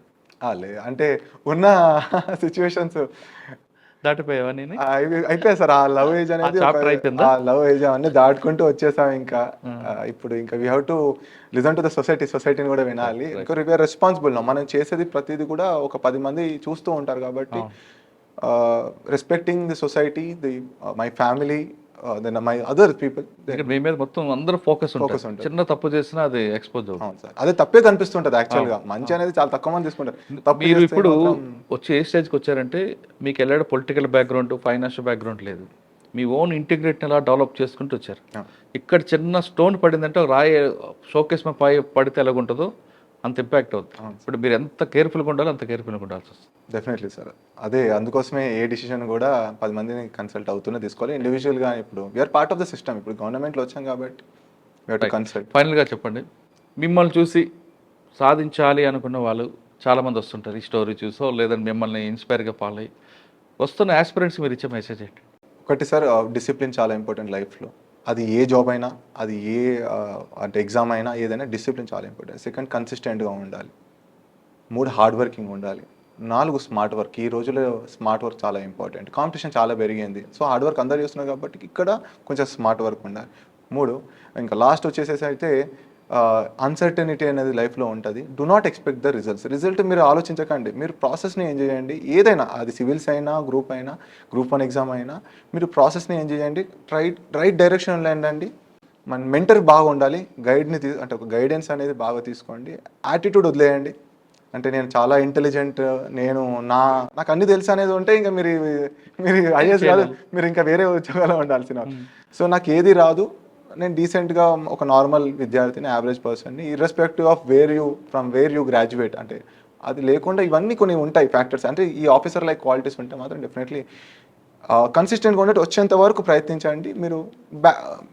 అంటే ఉన్న సిచ్యువేషన్స్ దాటిపోయావా? అయిపోయాయి సార్. ఆ లవ్ ఏజ్ అనేది, ఆ లవ్ ఏజ్ అవన్నీ దాటుకుంటూ వచ్చేసాం. ఇంకా ఇప్పుడు ఇంకా we have to listen to the సొసైటీని కూడా వినాలి. ఇంకా వీఆర్ రెస్పాన్సిబుల్. మనం చేసేది ప్రతిదీ కూడా ఒక 10 మంది చూస్తూ ఉంటారు కాబట్టి respecting the society, the my family, my other people. మీ మీద మొత్తం అందరూ ఫోకస్ ఉంటుంది. చిన్న తప్పు చేసినా అది ఎక్స్పోజ్ అవుతుంది సార్. అదే తప్పే కనిపిస్తుంటది యాక్చువల్ గా. మంచి అనేది చాలా తక్కువ మంది తీసుకుంటారు. మీరు ఇప్పుడు వచ్చి ఏ స్టేజ్కి వచ్చారంటే మీకు వెళ్ళాడు పొలిటికల్ బ్యాక్గ్రౌండ్, ఫైనాన్షియల్ బ్యాక్గ్రౌండ్ లేదు. మీ ఓన్ ఇంటిగ్రేట్ ఎలా డెవలప్ చేసుకుంటూ వచ్చారు. ఇక్కడ చిన్న స్టోన్ పడిందంటే రాయి షోకేస్ మీద పడితే ఎలాగుంటుందో అంత ఇంపాక్ట్ అవుతుంది. ఇప్పుడు మీరు ఎంత కేర్ఫుల్గా ఉండాలో అంత కేర్ఫుల్గా ఉండాల్సి వస్తుంది. Definitely sir. అదే అందుకోసమే ఏ డిసిషన్ కూడా 10 మందిని కన్సల్ట్ అవుతూనే తీసుకోవాలి. ఇండివిజువల్గా ఇప్పుడు we are part of the system. ఇప్పుడు గవర్నమెంట్లో వచ్చాం కాబట్టి వీఆర్ టు కన్సల్ట్. ఫైనల్గా చెప్పండి, మిమ్మల్ని చూసి సాధించాలి అనుకున్న వాళ్ళు చాలామంది వస్తుంటారు. ఈ స్టోరీ చూసో లేదంటే మిమ్మల్ని ఇన్స్పైర్గా ఫాలో అయ్యి వస్తున్న ఆస్పిరెంట్స్ మీరు ఇచ్చే మెసేజ్ ఏంటి? ఒకటి సార్, డిసిప్లిన్ చాలా ఇంపార్టెంట్ లైఫ్లో. అది ఏ జాబ్ అయినా, అది ఏ అంటే ఎగ్జామ్ అయినా, ఏదైనా డిసిప్లిన్ చాలా ఇంపార్టెంట్. సెకండ్, కన్సిస్టెంట్గా ఉండాలి. 3, హార్డ్ వర్కింగ్ ఉండాలి. 4, స్మార్ట్ వర్క్. ఈ రోజుల్లో స్మార్ట్ వర్క్ చాలా ఇంపార్టెంట్. కాంపిటీషన్ చాలా పెరిగింది. సో హార్డ్ వర్క్ అందరూ చేస్తున్నారు కాబట్టి ఇక్కడ కొంచెం స్మార్ట్ వర్క్ ఉండాలి. 3, ఇంకా లాస్ట్ వచ్చేసేసి అయితే అన్సర్టనిటీ అనేది లైఫ్లో ఉంటుంది. Do not expect the result మీరు ఆలోచించకండి. మీరు ప్రాసెస్ని ఎంజాయ్ చేయండి. ఏదైనా, అది సివిల్స్ అయినా, గ్రూప్ 1 ఎగ్జామ్ అయినా, మీరు ప్రాసెస్ని ఎంజాయ్ చేయండి. రైట్ డైరెక్షన్లో వెళ్ళండి. మన మెంటర్ బాగా ఉండాలి. అంటే ఒక గైడెన్స్ అనేది బాగా తీసుకోండి. యాటిట్యూడ్ వదిలేయండి. అంటే నేను చాలా ఇంటెలిజెంట్, నాకు అన్ని తెలుసు అనేది ఉంటే ఇంకా మీరు ఐఏఎస్ కాదు, మీరు ఇంకా వేరే ఉద్యోగాలు ఉండాల్సిన. సో నాకు ఏది రాదు, నేను డీసెంట్గా ఒక నార్మల్ విద్యార్థిని, యావరేజ్ పర్సన్ని, irrespective of from where you graduate. అంటే అది లేకుండా ఇవన్నీ కొన్ని ఉంటాయి ఫ్యాక్టర్స్. అంటే ఈ ఆఫీసర్ లైక్ క్వాలిటీస్ ఉంటే మాత్రం డెఫినెట్లీ కన్సిస్టెంట్గా ఉండేది వచ్చేంత వరకు ప్రయత్నించండి. మీరు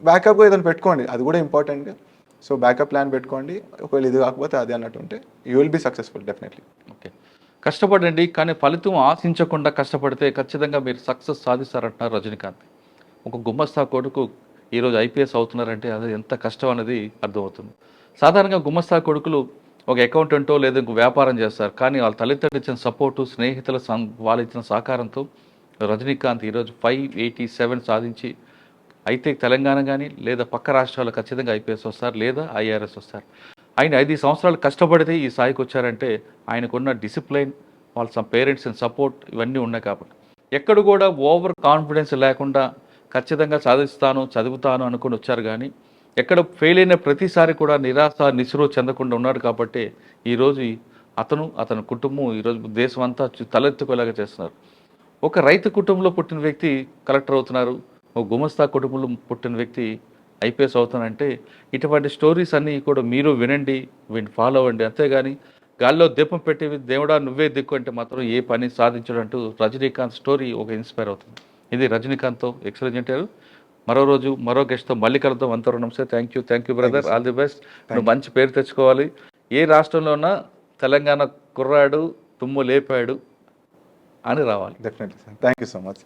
బ్యాకప్గా ఏదైనా పెట్టుకోండి, అది కూడా ఇంపార్టెంట్. సో బ్యాకప్ ప్లాన్ పెట్టుకోండి. ఒకవేళ ఇది కాకపోతే అది అన్నట్టు ఉంటే you will be successful definitely. Okay, కష్టపడండి, కానీ ఫలితం ఆశించకుండా కష్టపడితే ఖచ్చితంగా మీరు సక్సెస్ సాధిస్తారంటున్నారు రజనీకాంత్. ఒక గుమస్తా కొడుకు ఈరోజు ఐపీఎస్ అవుతున్నారంటే అది ఎంత కష్టం అనేది అర్థమవుతుంది. సాధారణంగా గుమస్తా కొడుకులు ఒక అకౌంటెంటో లేదా వ్యాపారం చేస్తారు, కానీ వాళ్ళ తల్లిదండ్రులు ఇచ్చిన సపోర్టు, స్నేహితుల వాళ్ళు ఇచ్చిన సహకారంతో రజనీకాంత్ ఈరోజు 587 సాధించి అయితే తెలంగాణ కానీ లేదా పక్క రాష్ట్రాల్లో ఖచ్చితంగా ఐపీఎస్ వస్తారు లేదా ఐఆర్ఎస్ వస్తారు. ఆయన 5 సంవత్సరాలు కష్టపడితే ఈ స్థాయికి వచ్చారంటే ఆయనకున్న డిసిప్లైన్, వాళ్ళ పేరెంట్స్ సపోర్ట్ ఇవన్నీ ఉన్నాయి కాబట్టి. ఎక్కడ కూడా ఓవర్ కాన్ఫిడెన్స్ లేకుండా ఖచ్చితంగా సాధిస్తాను, చదువుతాను అనుకుని వచ్చారు. కానీ ఎక్కడ ఫెయిల్ అయిన ప్రతిసారి కూడా నిరాశ నిస్సురు చెందకుండా ఉన్నాడు కాబట్టి ఈరోజు అతని కుటుంబం ఈరోజు దేశం అంతా తలెత్తుకోలేగా చేస్తున్నారు. ఒక రైతు కుటుంబంలో పుట్టిన వ్యక్తి కలెక్టర్ అవుతున్నారు, ఒక గుమస్తా కుటుంబంలో పుట్టిన వ్యక్తి ఐపీఎస్ అవుతానంటే ఇటువంటి స్టోరీస్ అన్నీ కూడా మీరు వినండి, వీటిని ఫాలో అవ్వండి. అంతేగాని గాల్లో దీపం పెట్టి దేవుడా నువ్వే దిక్కు అంటే మాత్రం ఏ పని సాధించడంటూ రజనీకాంత్ స్టోరీ ఒక ఇన్స్పైర్ అవుతుంది. ఇది రజనీకాంత్తో ఎక్సలెంట్ గారు. మరో రోజు మరో గెస్ట్తో మళ్ళీ కలుద్దాం. అంతవరకు నమస్తే. Thank you brother. All the best. నువ్వు మంచి పేరు తెచ్చుకోవాలి. ఏ రాష్ట్రంలో ఉన్నా తెలంగాణ కుర్రాడు తుమ్ము లేపాడు అని రావాలి. Definitely sir. Thank you so much.